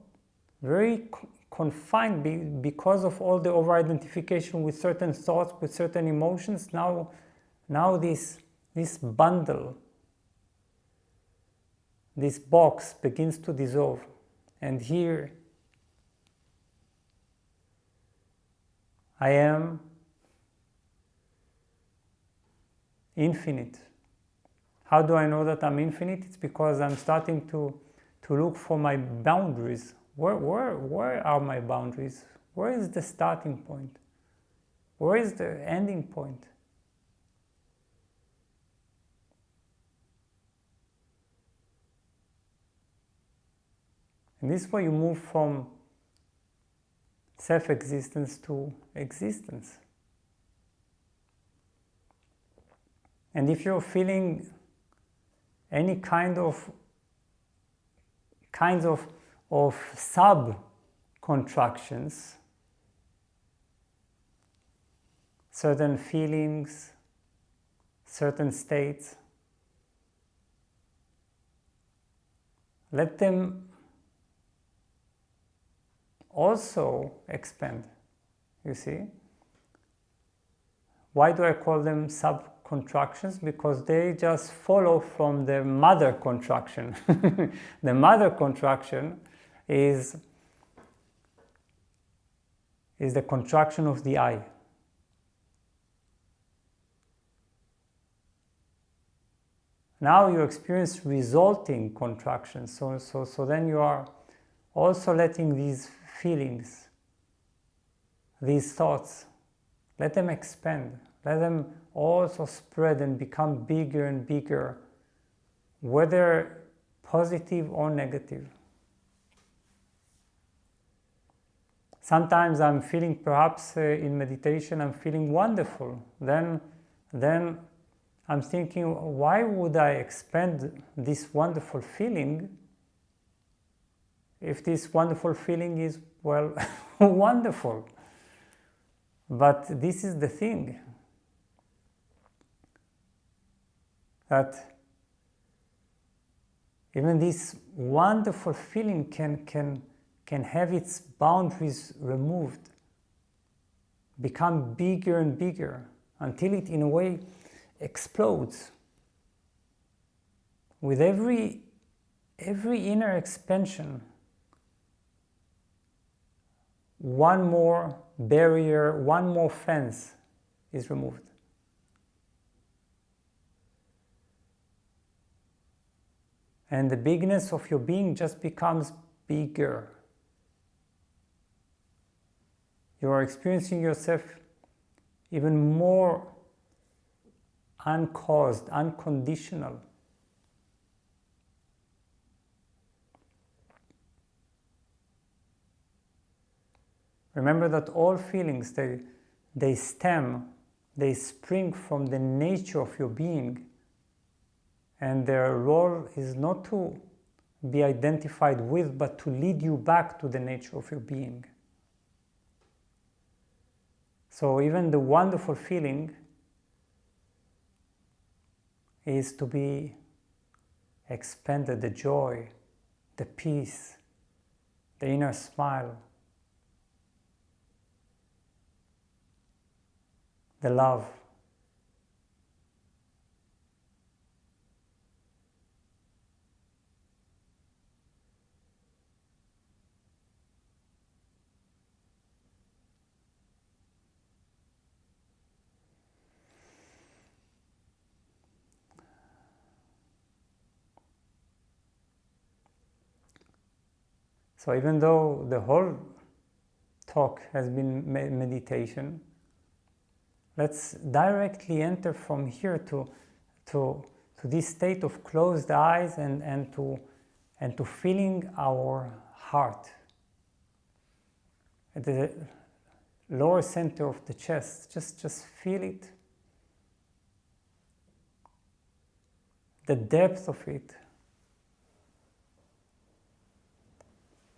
very confined because of all the over-identification with certain thoughts, with certain emotions, now this bundle, this box begins to dissolve. And here I am infinite. How do I know that I'm infinite? It's because I'm starting to look for my boundaries. Where are my boundaries? Where is the starting point? Where is the ending point? And this way you move from self-existence to existence. And if you're feeling any kinds of sub-contractions, certain feelings, certain states, let them also expand, you see. Why do I call them sub-contractions? Because they just follow from the mother contraction. The mother contraction is the contraction of the I. Now you experience resulting contractions, so then you are also letting these feelings, these thoughts, let them expand, let them also spread and become bigger and bigger, whether positive or negative. Sometimes I'm feeling, perhaps in meditation, I'm feeling wonderful. Then I'm thinking, why would I expand this wonderful feeling if this wonderful feeling is, well, wonderful? But this is the thing, that even this wonderful feeling can have its boundaries removed, become bigger and bigger, until it in a way explodes. With every inner expansion, one more barrier, one more fence is removed. And the bigness of your being just becomes bigger. You are experiencing yourself even more uncaused, unconditional. Remember that all feelings, they spring from the nature of your being, and their role is not to be identified with, but to lead you back to the nature of your being. So even the wonderful feeling is to be expanded, the joy, the peace, the inner smile, the love. So even though the whole talk has been meditation, let's directly enter from here to this state of closed eyes and to feeling our heart at the lower center of the chest. Just feel it, the depth of it.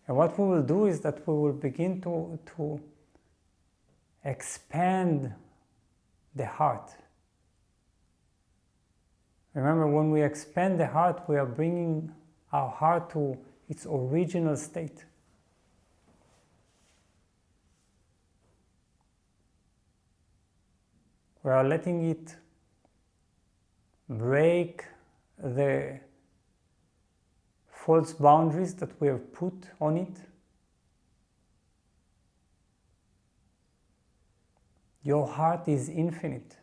And what we will do is that we will begin to expand the heart. Remember, when we expand the heart, we are bringing our heart to its original state. We are letting it break the false boundaries that we have put on it. Your heart is infinite.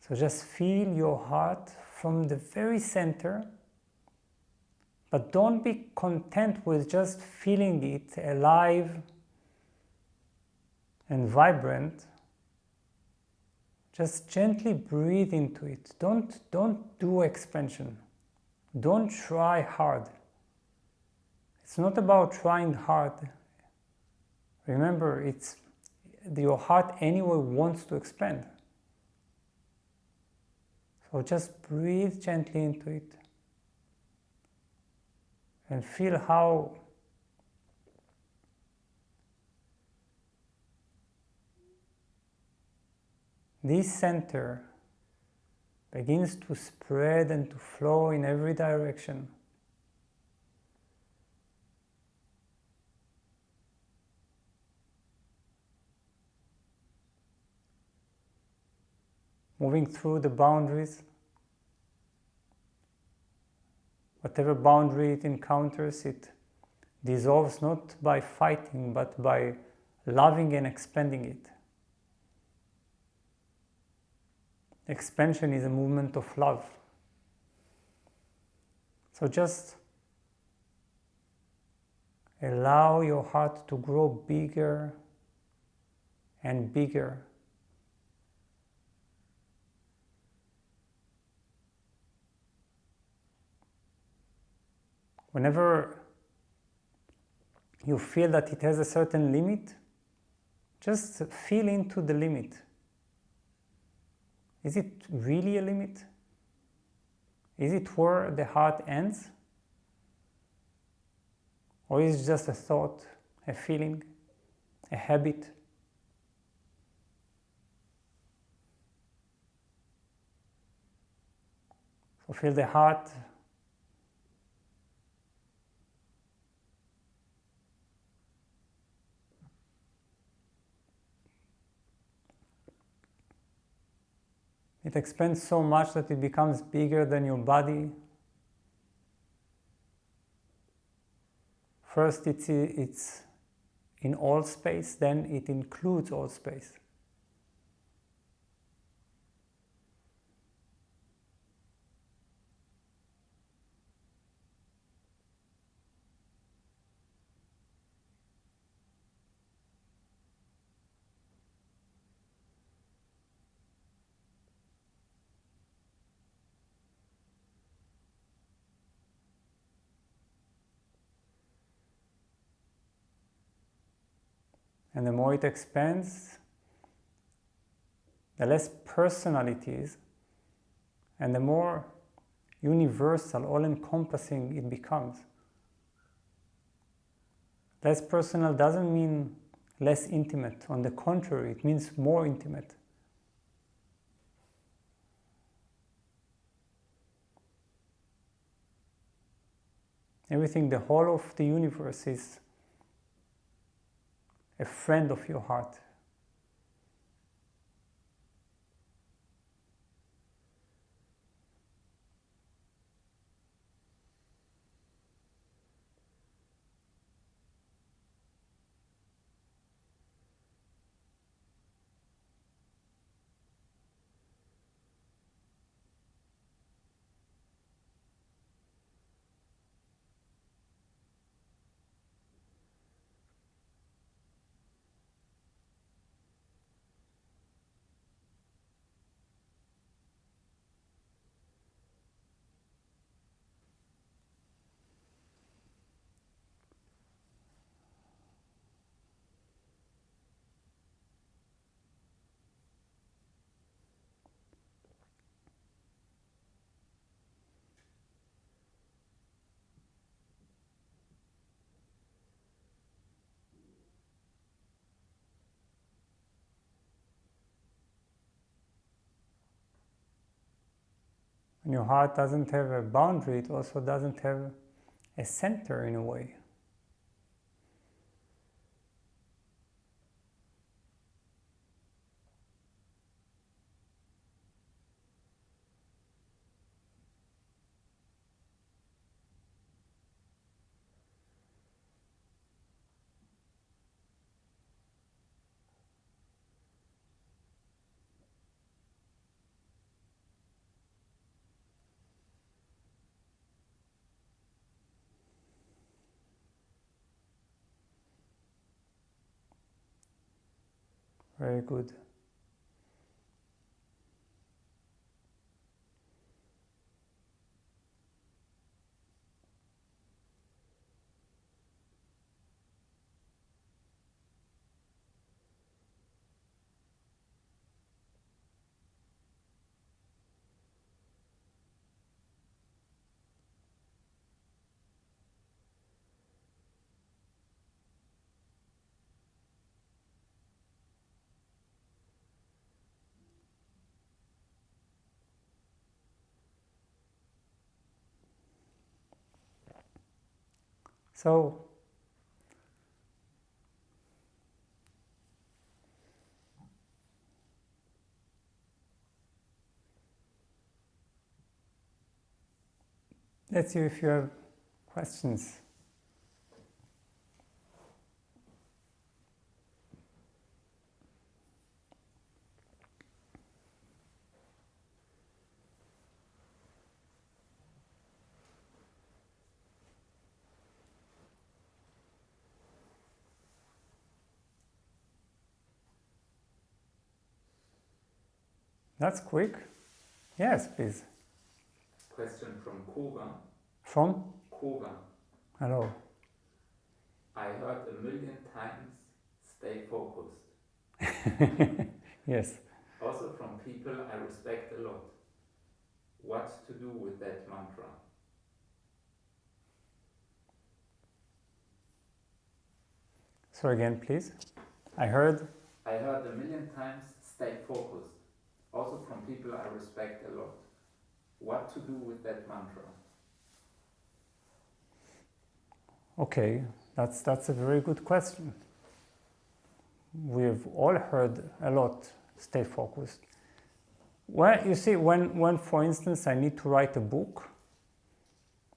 So just feel your heart from the very center, but don't be content with just feeling it alive and vibrant. Just gently breathe into it. Don't do expansion. Don't try hard. It's not about trying hard. Remember, your heart anyway wants to expand. So just breathe gently into it and feel how this center begins to spread and to flow in every direction. Moving through the boundaries. Whatever boundary it encounters, it dissolves not by fighting, but by loving and expanding it. Expansion is a movement of love. So just allow your heart to grow bigger and bigger. Whenever you feel that it has a certain limit, just feel into the limit. Is it really a limit? Is it where the heart ends? Or is it just a thought, a feeling, a habit? So feel the heart It expands so much that it becomes bigger than your body. First, it's in all space, then it includes all space. And the more it expands, the less personal it is, and the more universal, all-encompassing it becomes. Less personal doesn't mean less intimate. On the contrary, it means more intimate. Everything, the whole of the universe is a friend of your heart. When your heart doesn't have a boundary, it also doesn't have a center in a way. Very good. So, let's see if you have questions. That's quick. Yes, please. Question from Koga. From? Koga. Hello. I heard 1,000,000 times, stay focused. Yes. Also from people I respect a lot. What to do with that mantra? So again, please. I heard 1,000,000 times, stay focused. Also from people I respect a lot. What to do with that mantra? Okay, that's a very good question. We've all heard a lot, stay focused. Well, you see, when for instance I need to write a book,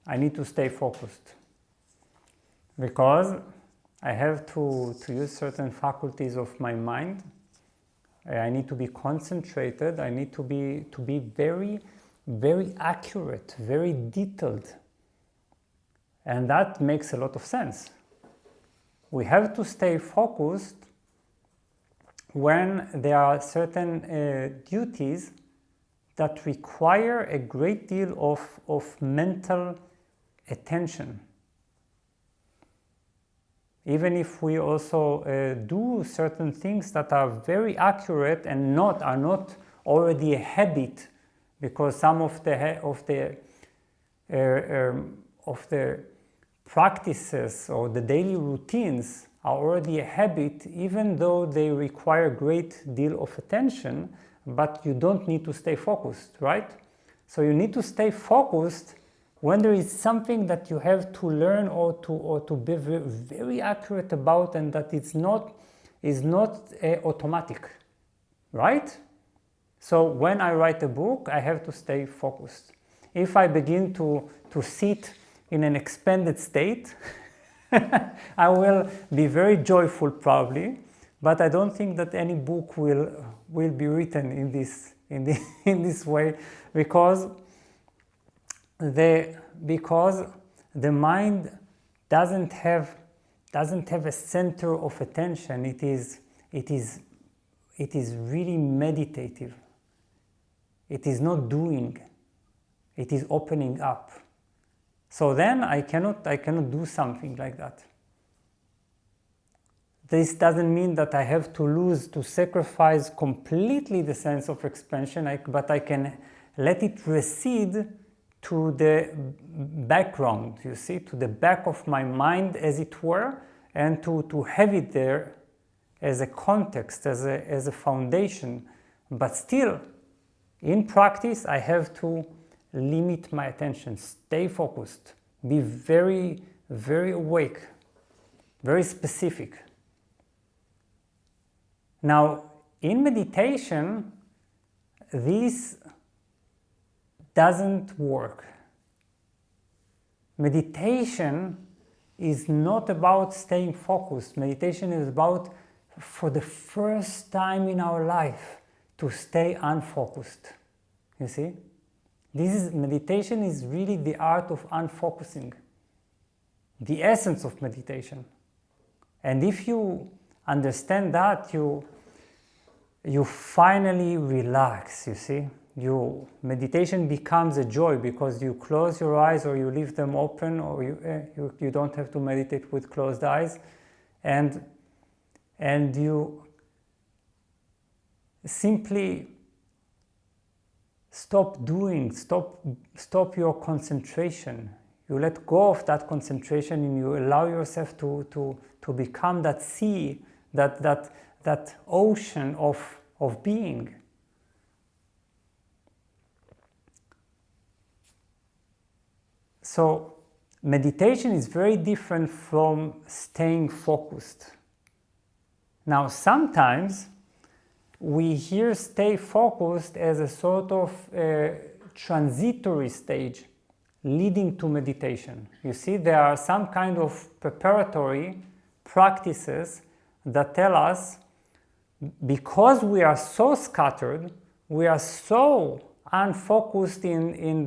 I need to stay focused because I have to use certain faculties of my mind. I need to be concentrated. I need to be very, very accurate, very detailed. And that makes a lot of sense. We have to stay focused when there are certain duties that require a great deal of mental attention. Even if we also do certain things that are very accurate and are not already a habit, because some of the practices or the daily routines are already a habit, even though they require a great deal of attention, but you don't need to stay focused, right? So you need to stay focused when there is something that you have to learn or to be very accurate about, and that is not automatic, right? So when I write a book, I have to stay focused. If I begin to sit in an expanded state, I will be very joyful probably, but I don't think that any book will be written in this way, because the mind doesn't have a center of attention. It is really meditative. It is not doing. It is opening up. So then I cannot do something like that. This doesn't mean that I have to sacrifice completely the sense of expansion, but I can let it recede to the background, you see, to the back of my mind, as it were, and to have it there as a context, as a foundation. But still, in practice, I have to limit my attention, stay focused, be very, very awake, very specific. Now, in meditation, this doesn't work. Meditation is not about staying focused. Meditation is about, for the first time in our life, to stay unfocused. You see? Meditation is really the art of unfocusing, the essence of meditation. And if you understand that, you finally relax, you see. Meditation becomes a joy because you close your eyes or you leave them open, or you don't have to meditate with closed eyes, and you simply stop your concentration. You let go of that concentration and you allow yourself to become that sea, that ocean of being. So meditation is very different from staying focused. Now, sometimes we hear stay focused as a sort of transitory stage leading to meditation. You see, there are some kind of preparatory practices that tell us, because we are so scattered, we are so unfocused in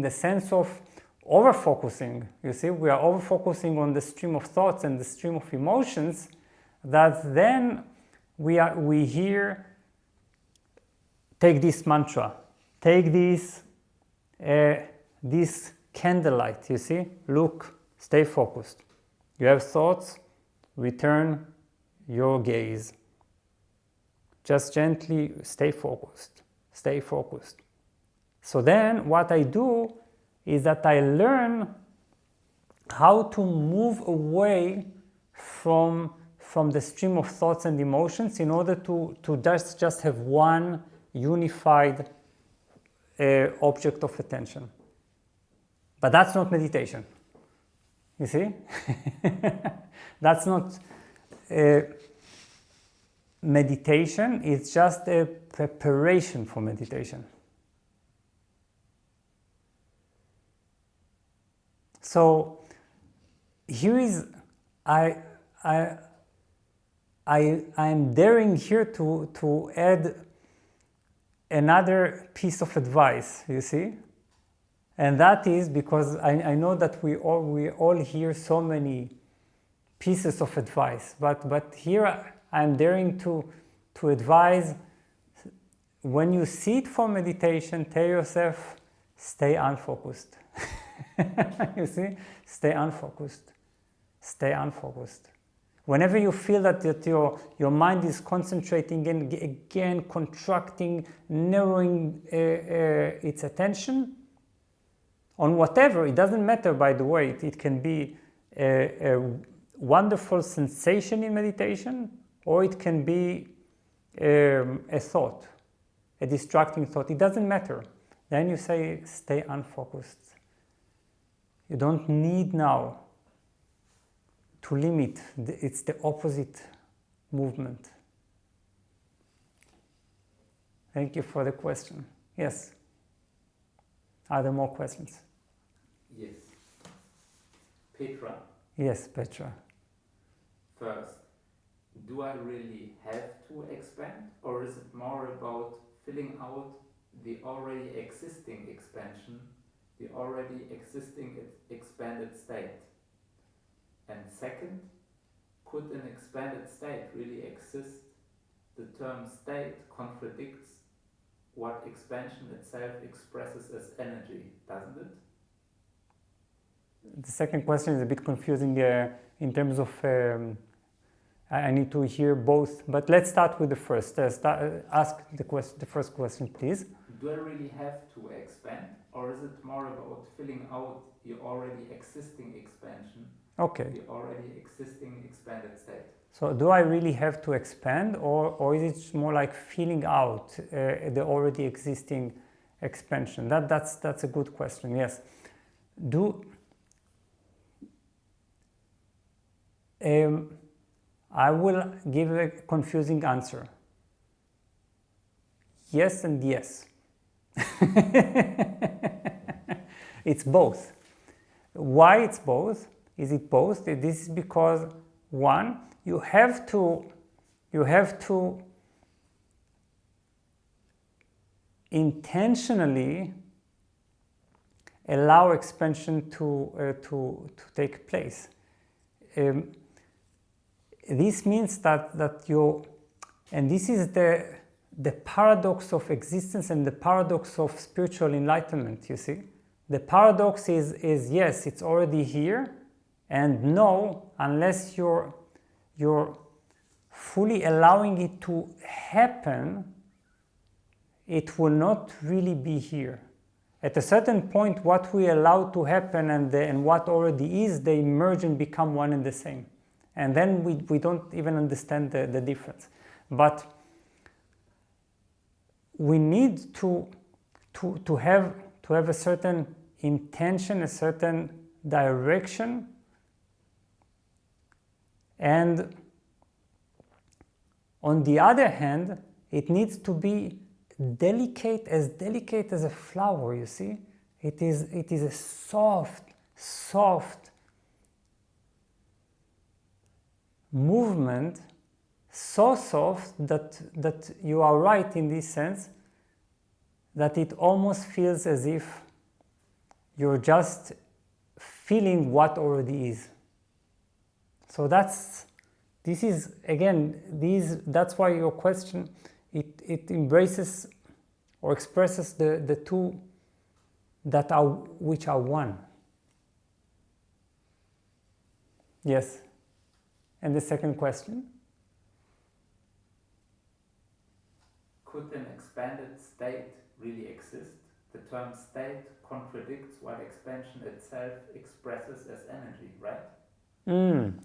the sense of over-focusing. You see, we are over-focusing on the stream of thoughts and the stream of emotions, that then we hear, take this mantra, take this candlelight, you see, look, stay focused. You have thoughts, return your gaze. Just gently stay focused, stay focused. So then what I do is that I learn how to move away from the stream of thoughts and emotions in order to just have one unified object of attention. But that's not meditation. You see? That's not meditation, it's just a preparation for meditation. So here is, I'm daring here to add another piece of advice, you see? And that is because I know that we all hear so many pieces of advice, but here I'm daring to advise, when you sit for meditation, tell yourself, stay unfocused. You see? Stay unfocused. Stay unfocused. Whenever you feel that your mind is concentrating and again contracting, narrowing its attention on whatever, it doesn't matter, by the way, it can be a wonderful sensation in meditation, or it can be a thought, a distracting thought, it doesn't matter. Then you say, stay unfocused. You don't need now to limit, it's the opposite movement. Thank you for the question. Yes? Are there more questions? Yes. Petra? Yes, Petra. First, do I really have to expand, or is it more about filling out the already existing expansion, the already existing expanded state? And second, could an expanded state really exist? The term state contradicts what expansion itself expresses as energy, doesn't it? The second question is a bit confusing in terms of, I need to hear both, but let's start with the first. Ask the first question, please. Do I really have to expand, or is it more about filling out the already existing expansion? Okay. The already existing expanded state. So do I really have to expand, or is it more like filling out the already existing expansion? That's a good question, yes. I will give a confusing answer. Yes and yes. It's both. Why it's both? Is it both? This is because, one, you have to intentionally allow expansion to take place. This means that And this is the paradox of existence and the paradox of spiritual enlightenment, you see. The paradox is yes, it's already here, and no, unless you're fully allowing it to happen, it will not really be here. At a certain point, what we allow to happen and what already is, they merge and become one and the same. And then we don't even understand the difference. But we need to have a certain intention, a certain direction, and on the other hand, it needs to be delicate as a flower, you see. It is a soft movement, so soft that you are right in this sense, that it almost feels as if you're just feeling what already is. So that's why your question, it embraces or expresses the two which are one. Yes. And the second question? Could an expanded state really exist? The term state contradicts what expansion itself expresses as energy, right?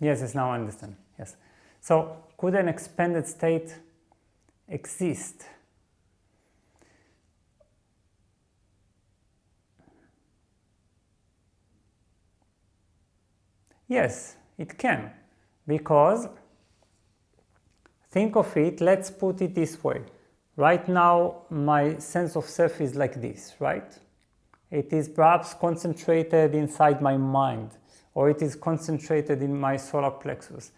Yes, now I understand. Yes. So, could an expanded state exist? Yes, it can. Because, think of it, let's put it this way. Right now, my sense of self is like this, right? It is perhaps concentrated inside my mind, or it is concentrated in my solar plexus.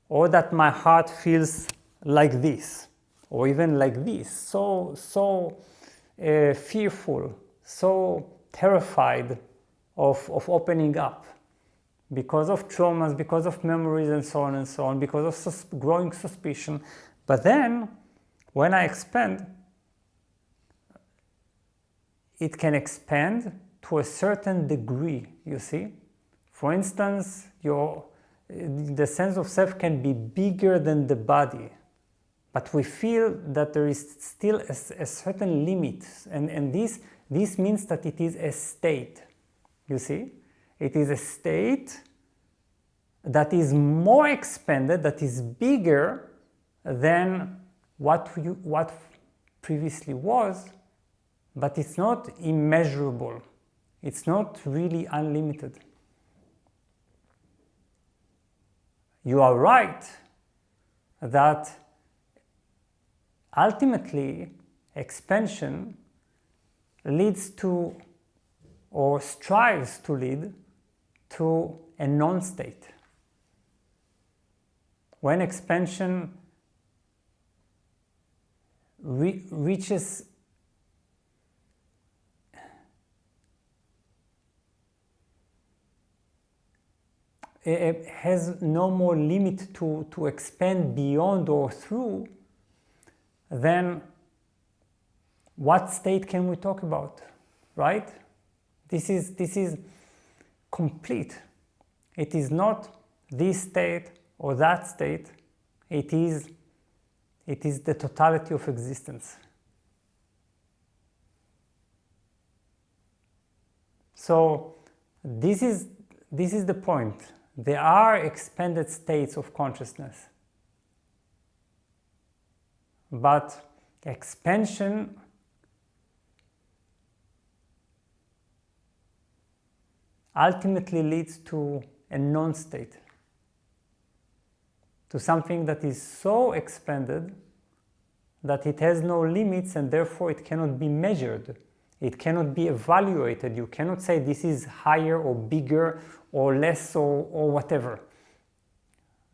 Or that my heart feels like this, or even like this, so fearful, so terrified of opening up, because of traumas, because of memories, and so on, because of growing suspicion. But then, when I expand, it can expand to a certain degree, you see. For instance, the sense of self can be bigger than the body, but we feel that there is still a certain limit, and this means that it is a state, you see. It is a state that is more expanded, that is bigger than what previously was, but it's not immeasurable. It's not really unlimited. You are right that ultimately expansion leads to, or strives to lead to, a non-state. When expansion reaches it has no more limit to expand beyond or through, then what state can we talk about, right? This is complete. It is not this state or that state. It is the totality of existence. So this is the point. There are expanded states of consciousness, but expansion ultimately leads to a non-state, to something that is so expanded that it has no limits, and therefore it cannot be measured. It cannot be evaluated. You cannot say this is higher or bigger or less or whatever.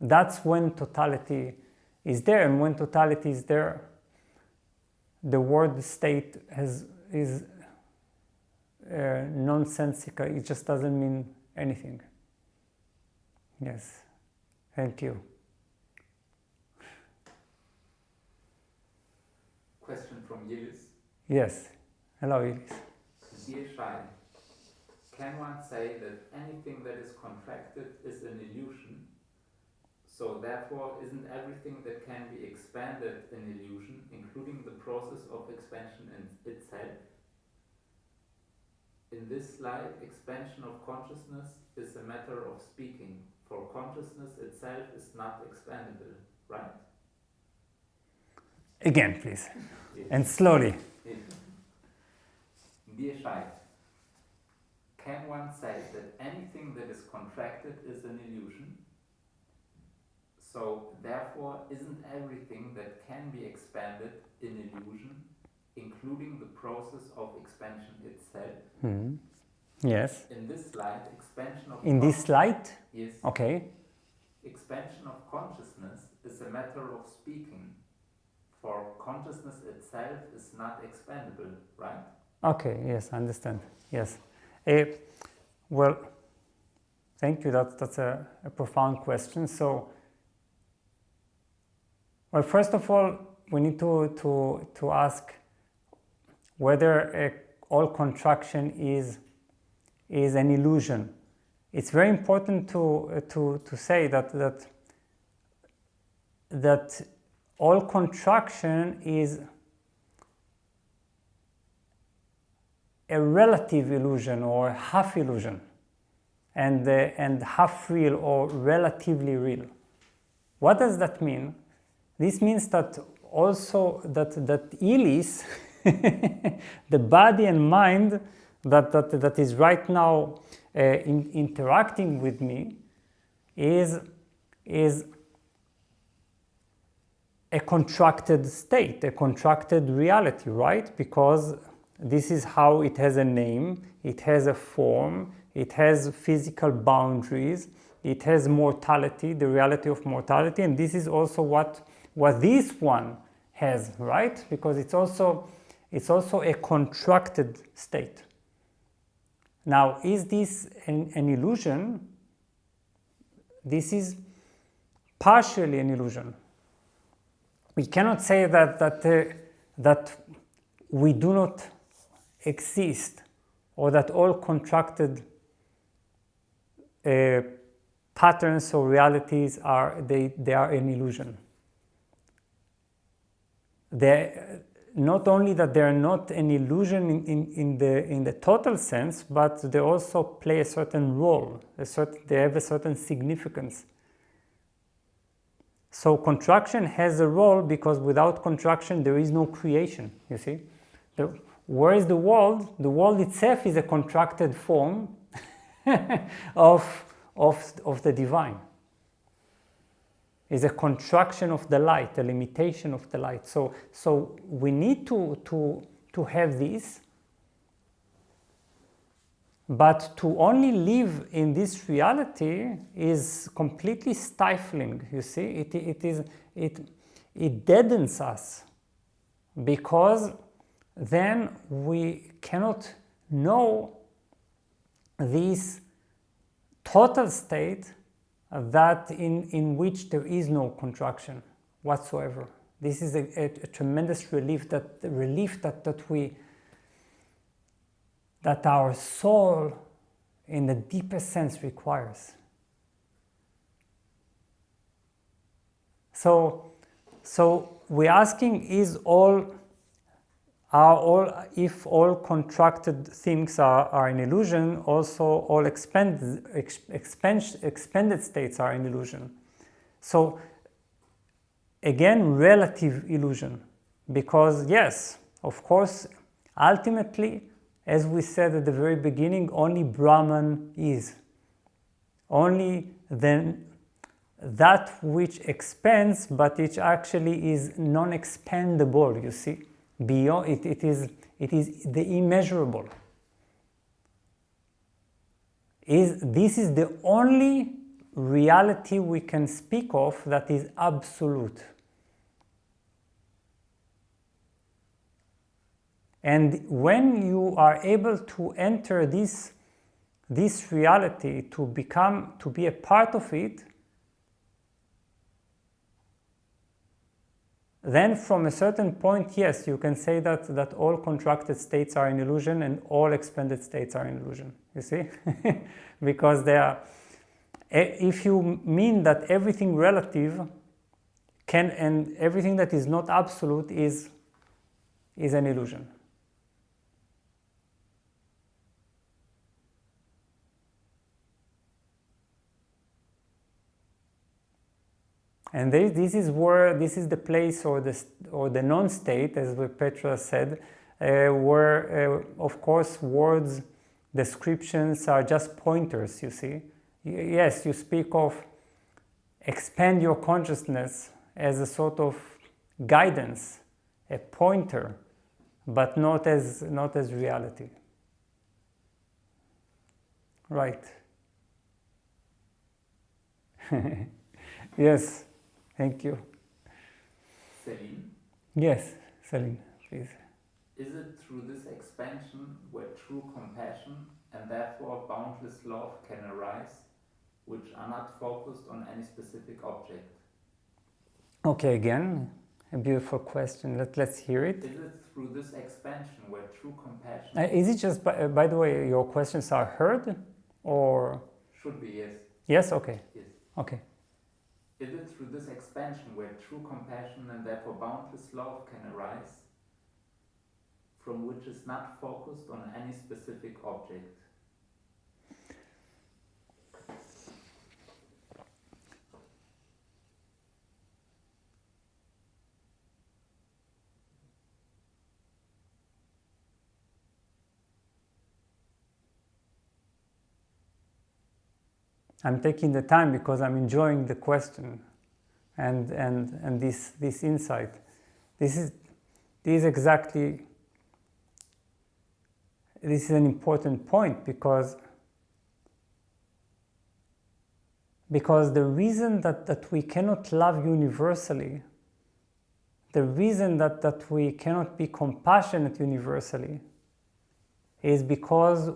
That's when totality is there, and when totality is there, the word state is nonsensical. It just doesn't mean anything. Yes, thank you. question from Yilis. Yes. Hello, Iris. Dear Shai, can one say that anything that is contracted is an illusion? So therefore, isn't everything that can be expanded an illusion, including the process of expansion in itself? In this slide, expansion of consciousness is a matter of speaking, for consciousness itself is not expandable, right? Again, please. And slowly. Dear Shai, can one say that anything that is contracted is an illusion? So therefore, isn't everything that can be expanded an illusion, including the process of expansion itself? Yes. In this slide, expansion of In this slide? Yes. Okay. Expansion of consciousness is a matter of speaking, for consciousness itself is not expandable, right? Okay, yes, I understand. Yes. Well, thank you. That's a profound question. So, well, first of all, we need to ask whether all contraction is an illusion. It's very important to say that all contraction is a relative illusion or half illusion, and half real or relatively real. What does that mean? This means that also that Ilis, the body and mind that is right now interacting with me, is a contracted state, a contracted reality, right? Because this is how it has a name, it has a form, it has physical boundaries, it has mortality, the reality of mortality, and this is also what this one has, right? Because it's also a contracted state. Now, is this an illusion? This is partially an illusion. We cannot say that we do not exist, or that all contracted patterns or realities are an illusion. Not only that they are not an illusion in the total sense, but they also play a certain role. They have a certain significance. So contraction has a role because without contraction there is no creation. You see, where is the world? The world itself is a contracted form of the divine. Is a contraction of the light, a limitation of the light. So we need to have this, but to only live in this reality is completely stifling. You see, it deadens us, because then we cannot know this total state that in which there is no contraction whatsoever. This is a tremendous relief that our soul in the deepest sense requires. So we're asking, if all contracted things are an illusion, also all expanded states are an illusion. So again, relative illusion, because yes, of course, ultimately, as we said at the very beginning, only Brahman is. Only then that which expands, but it actually is non-expandable, you see. Beyond it is the immeasurable. This is the only reality we can speak of that is absolute. And when you are able to enter this reality, to be a part of it, then from a certain point, yes, you can say that all contracted states are an illusion and all expanded states are an illusion, you see? Because they are, if you mean that everything relative can, and everything that is not absolute is an illusion. And this is the place, or the non-state, as Petra said, where of course words, descriptions are just pointers, you see. Yes, you speak of expand your consciousness as a sort of guidance, a pointer, but not as reality. Right. Yes. Thank you. Celine? Yes, Celine, please. Is it through this expansion where true compassion and therefore boundless love can arise, which are not focused on any specific object? Okay, again, a beautiful question. Let's hear it. Is it through this expansion where true compassion... is it just, by the way, your questions are heard, or...? Should be, yes. Yes? Okay. Yes. Okay. Is it through this expansion where true compassion and therefore boundless love can arise, from which is not focused on any specific object? I'm taking the time because I'm enjoying the question and this insight. This is an important point because the reason that we cannot love universally, the reason that we cannot be compassionate universally, is because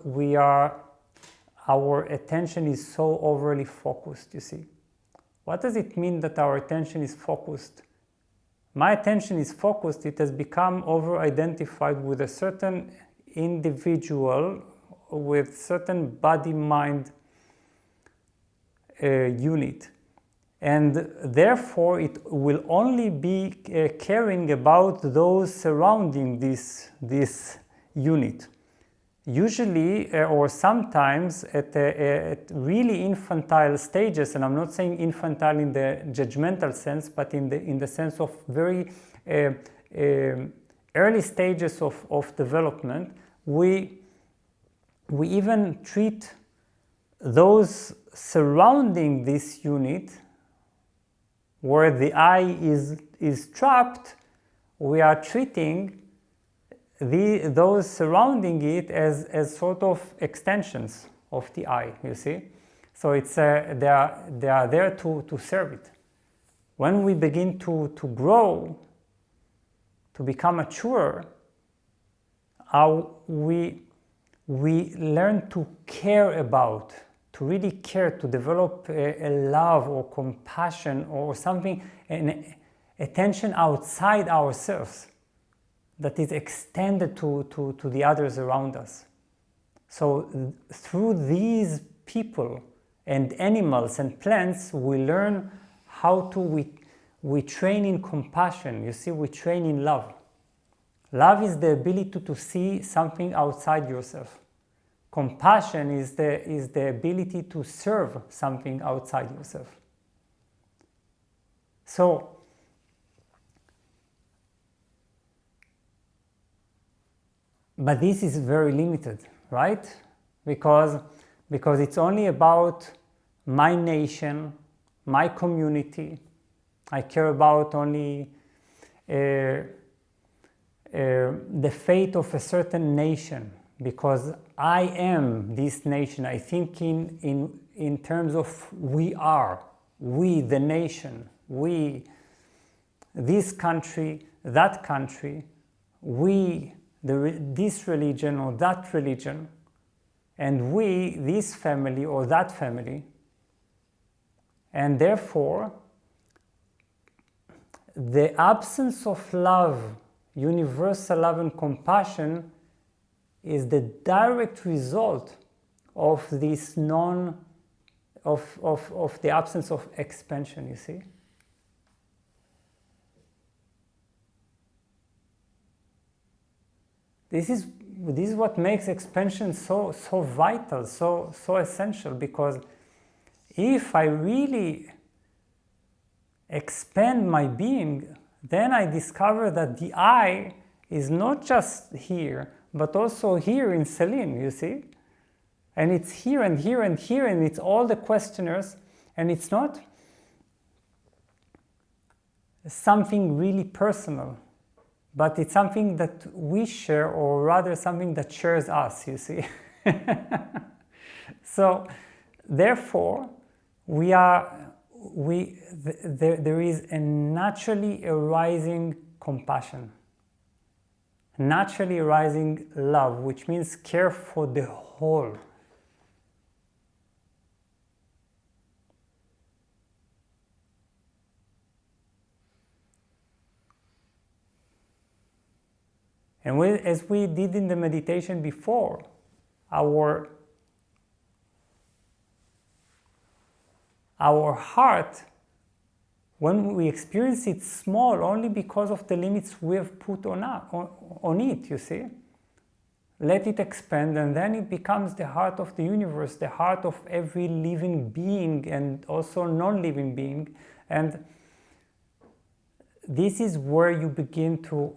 our attention is so overly focused, you see. What does it mean that our attention is focused? My attention is focused, it has become over-identified with a certain individual, with certain body-mind unit. And therefore, it will only be caring about those surrounding this unit. Usually, or sometimes at really infantile stages, and I'm not saying infantile in the judgmental sense, but in the sense of very early stages of development, we even treat those surrounding this unit, where the eye is trapped, we are treating those surrounding it as sort of extensions of the eye, you see. So it's they are there to serve it. When we begin to grow, to become mature, we learn to care about, to really care, to develop a love or compassion or something, an attention outside ourselves that is extended to the others around us. So through these people and animals and plants, we learn how to, we train in compassion, you see, we train in love. Love is the ability to see something outside yourself. Compassion is the ability to serve something outside yourself. So, but this is very limited, right? Because it's only about my nation, my community. I care about only the fate of a certain nation, because I am this nation. I think in terms of we the nation, we, this country, that country, we, this religion or that religion, and we, this family or that family. And therefore, the absence of love, universal love and compassion, is the direct result of this of the absence of expansion, you see? This is what makes expansion so vital, so essential, because if I really expand my being, then I discover that the I is not just here, but also here in Celine, you see? And it's here and here and here, and it's all the questioners, and it's not something really personal, but it's something that we share, or rather something that shares us, you see? So, therefore, there is a naturally arising compassion, naturally arising love, which means care for the whole. And as we did in the meditation before, our heart, when we experience it small, only because of the limits we have put on it, you see? Let it expand, and then it becomes the heart of the universe, the heart of every living being and also non-living being. And this is where you begin to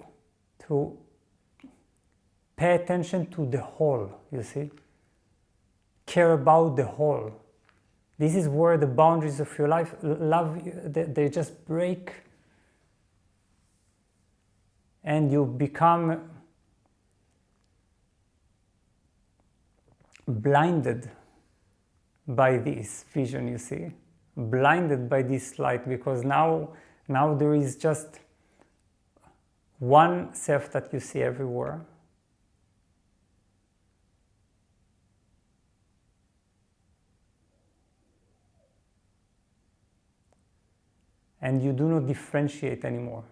pay attention to the whole, you see? Care about the whole. This is where the boundaries of your love, they just break, and you become blinded by this vision, you see? Blinded by this light, because now there is just one self that you see everywhere. And you do not differentiate anymore.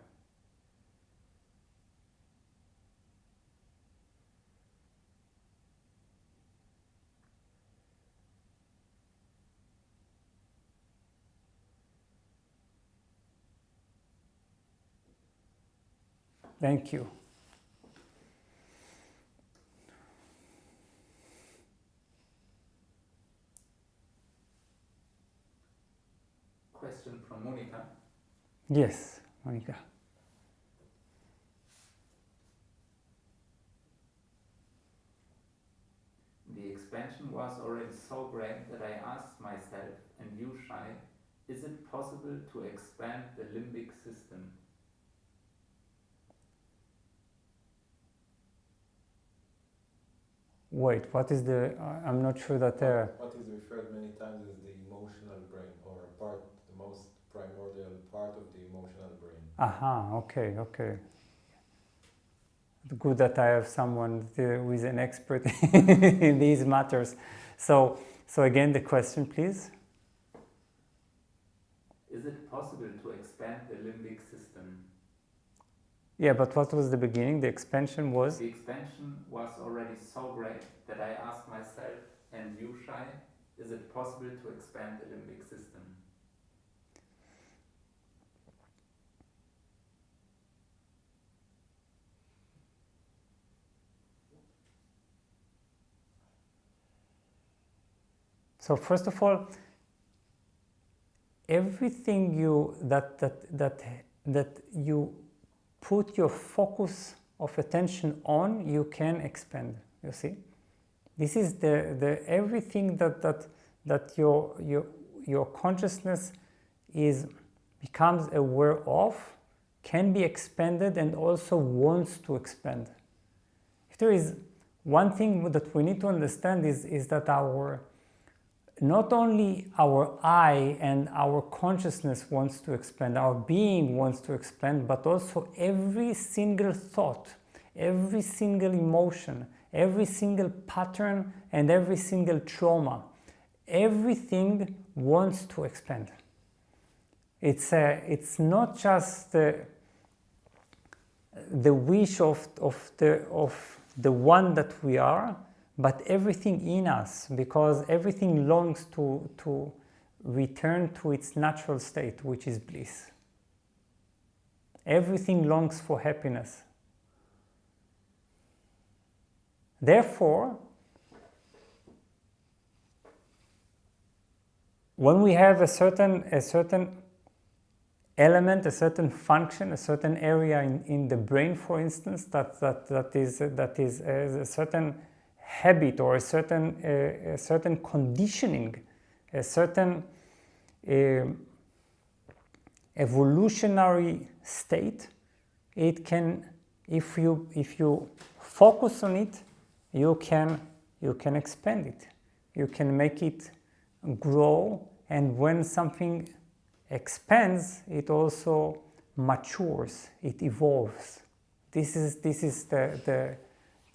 Thank you. Question from Monica. Yes, Monica. The expansion was already so great that I asked myself and you, Shai, is it possible to expand the limbic system? Wait, what is the, I'm not sure that... What is referred many times as the emotional brain, or a part, the most primordial part of the emotional brain. Aha, okay. Good that I have someone who is an expert in these matters. So again, the question, please. Is it possible to expand the limbic system? Yeah, but what was the beginning? The expansion was? The expansion was already so great that I asked myself and you, Shai, is it possible to expand the limbic system? So first of all, everything that you put your focus of attention on, you can expand. You see, this is the everything that your consciousness becomes aware of can be expanded and also wants to expand. If there is one thing that we need to understand is that not only our I and our consciousness wants to expand, our being wants to expand, but also every single thought, every single emotion, every single pattern, and every single trauma, everything wants to expand. it's not just the wish of the one that we are, but everything in us, because everything longs to return to its natural state, which is bliss. Everything longs for happiness. Therefore, when we have a certain element, a certain function, a certain area in the brain, for instance, that is a certain habit or a certain conditioning, a certain evolutionary state, it can, if you focus on it, you can expand it, you can make it grow, and when something expands, it also matures, it evolves. This is the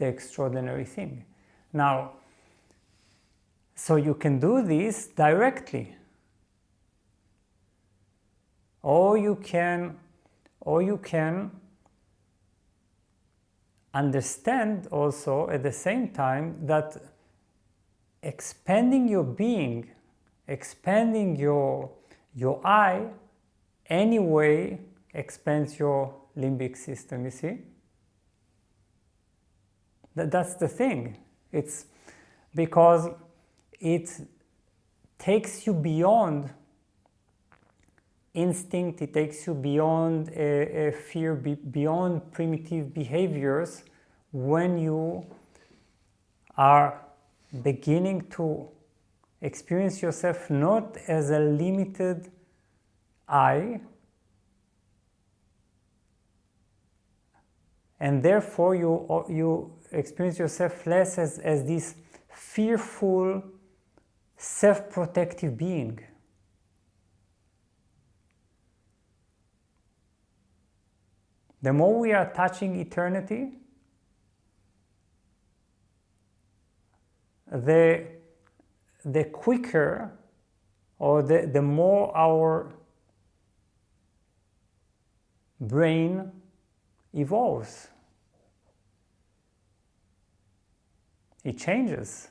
extraordinary thing. Now, so you can do this directly, or you can understand also at the same time that expanding your being, expanding your I, anyway expands your limbic system, you see? That's the thing. It's because it takes you beyond instinct, it takes you beyond fear, beyond primitive behaviors, when you are beginning to experience yourself not as a limited I, and therefore you experience yourself less as this fearful, self-protective being. The more we are touching eternity, the quicker or the more our brain evolves. It changes.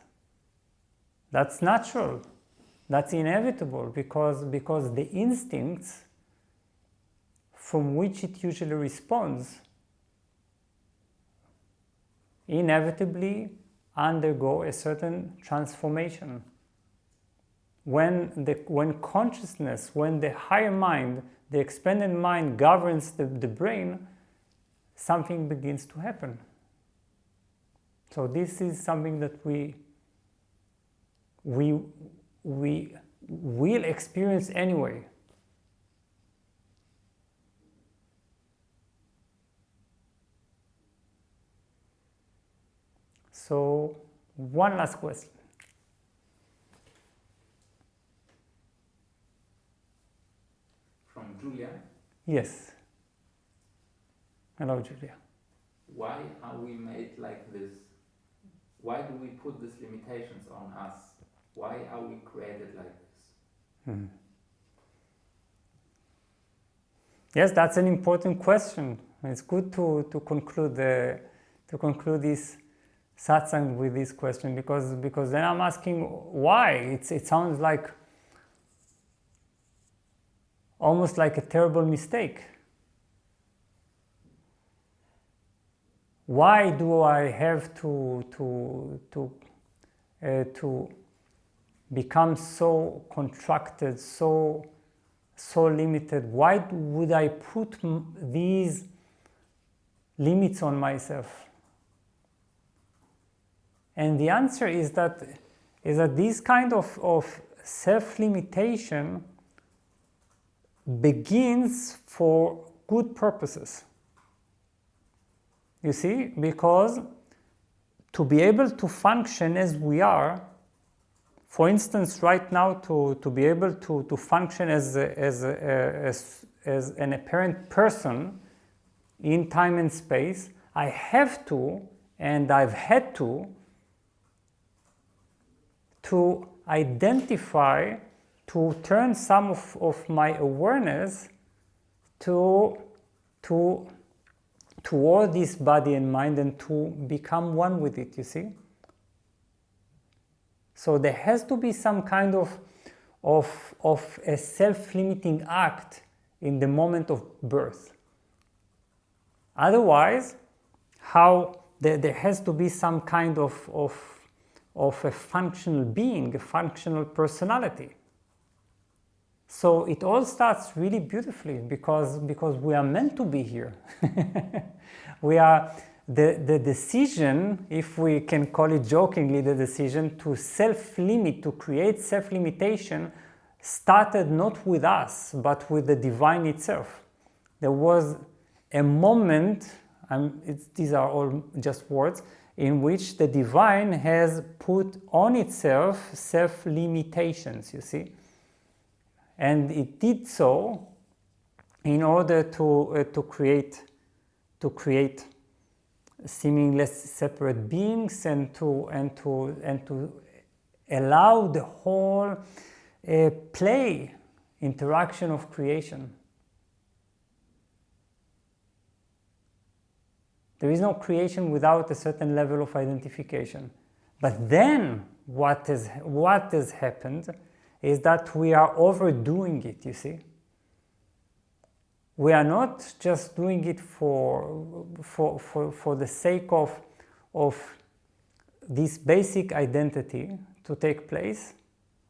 That's natural. That's inevitable, because the instincts from which it usually responds inevitably undergo a certain transformation. When consciousness, when the higher mind, the expanded mind governs the brain, something begins to happen. So this is something that we will experience anyway. So, one last question. From Julia. Yes. Hello, Julia. Why are we made like this? Why do we put these limitations on us? Why are we created like this? Yes, that's an important question. It's good to conclude this satsang with this question, because then I'm asking why. It sounds like almost like a terrible mistake. Why do I have to become so contracted, so limited? Why would I put these limits on myself? And the answer is that this kind of self-limitation begins for good purposes. You see, because to be able to function as we are, for instance, right now, to be able to function as an apparent person in time and space, I have to, and I've had to identify, to turn some of my awareness toward this body and mind and to become one with it, you see? So there has to be some kind of a self-limiting act in the moment of birth. Otherwise, there has to be some kind of a functional being, a functional personality. So it all starts really beautifully because we are meant to be here. We are the decision, if we can call it jokingly, the decision to self-limit, to create self-limitation, started not with us, but with the divine itself. There was a moment, these are all just words, in which the divine has put on itself self-limitations, you see. And it did so in order to create seemingly separate beings and to allow the whole play, interaction of creation. There is no creation without a certain level of identification. But then what has happened is that we are overdoing it, you see. We are not just doing it for the sake of this basic identity to take place.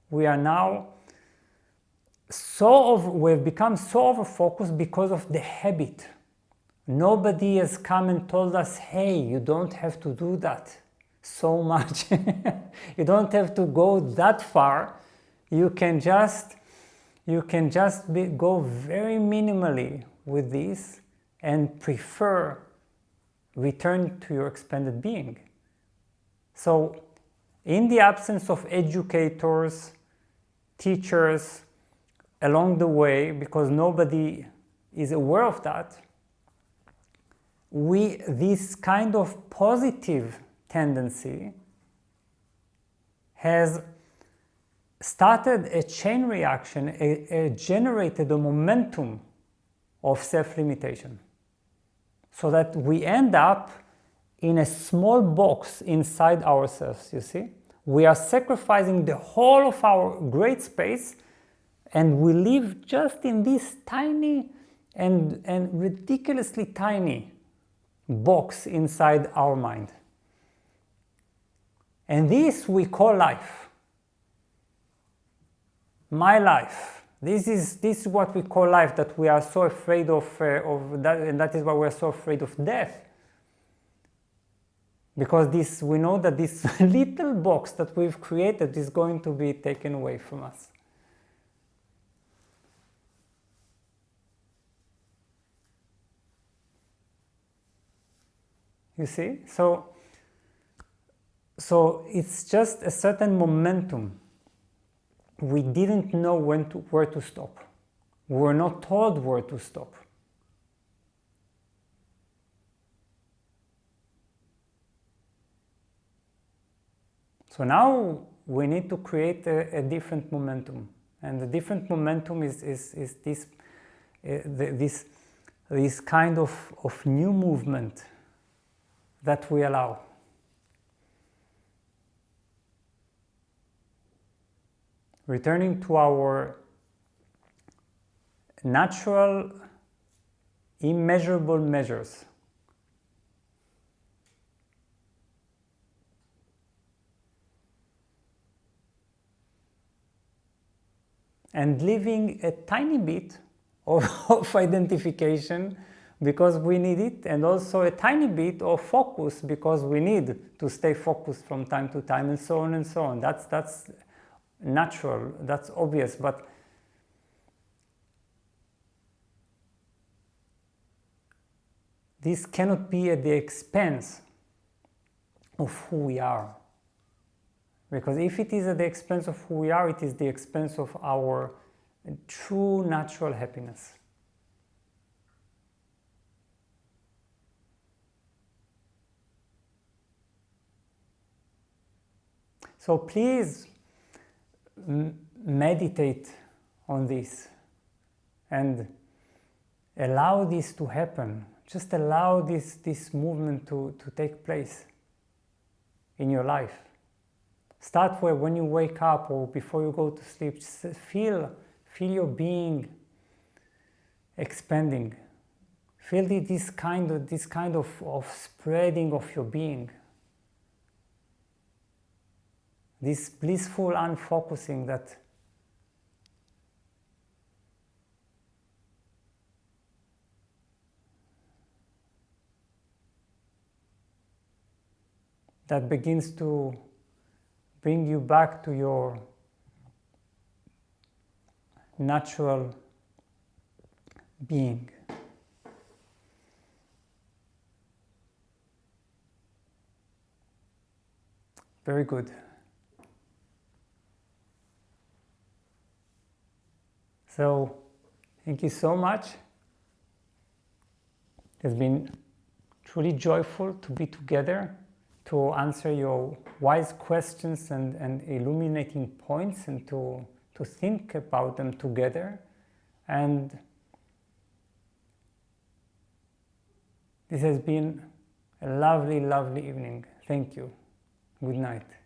We are now we've become so over-focused because of the habit. Nobody has come and told us, hey, you don't have to do that so much. You don't have to go that far. You can just go very minimally with this and prefer return to your expanded being. So in the absence of educators, teachers along the way, because nobody is aware of that, this kind of positive tendency has started a chain reaction, generated a momentum of self-limitation. So that we end up in a small box inside ourselves, you see? We are sacrificing the whole of our great space and we live just in this tiny and ridiculously tiny box inside our mind. And this we call life. My life. This is what we call life, that we are so afraid of that, and that is why we are so afraid of death. Because we know that this little box that we've created is going to be taken away from us. You see? So it's just a certain momentum. We didn't know where to stop. We were not told where to stop. So now we need to create a different momentum. And the different momentum is this kind of new movement that we allow. Returning to our natural, immeasurable measures. And leaving a tiny bit of identification because we need it, and also a tiny bit of focus because we need to stay focused from time to time, and so on and so on. That's natural, that's obvious, but this cannot be at the expense of who we are. Because if it is at the expense of who we are, it is the expense of our true natural happiness. So please meditate on this and allow this to happen. Just allow this movement to take place in your life. Start where when you wake up or before you go to sleep, just feel your being expanding. Feel this kind of spreading of your being. This blissful unfocusing that begins to bring you back to your natural being. Very good. So, thank you so much. It's been truly joyful to be together, to answer your wise questions and illuminating points, and to think about them together. And this has been a lovely, lovely evening. Thank you. Good night.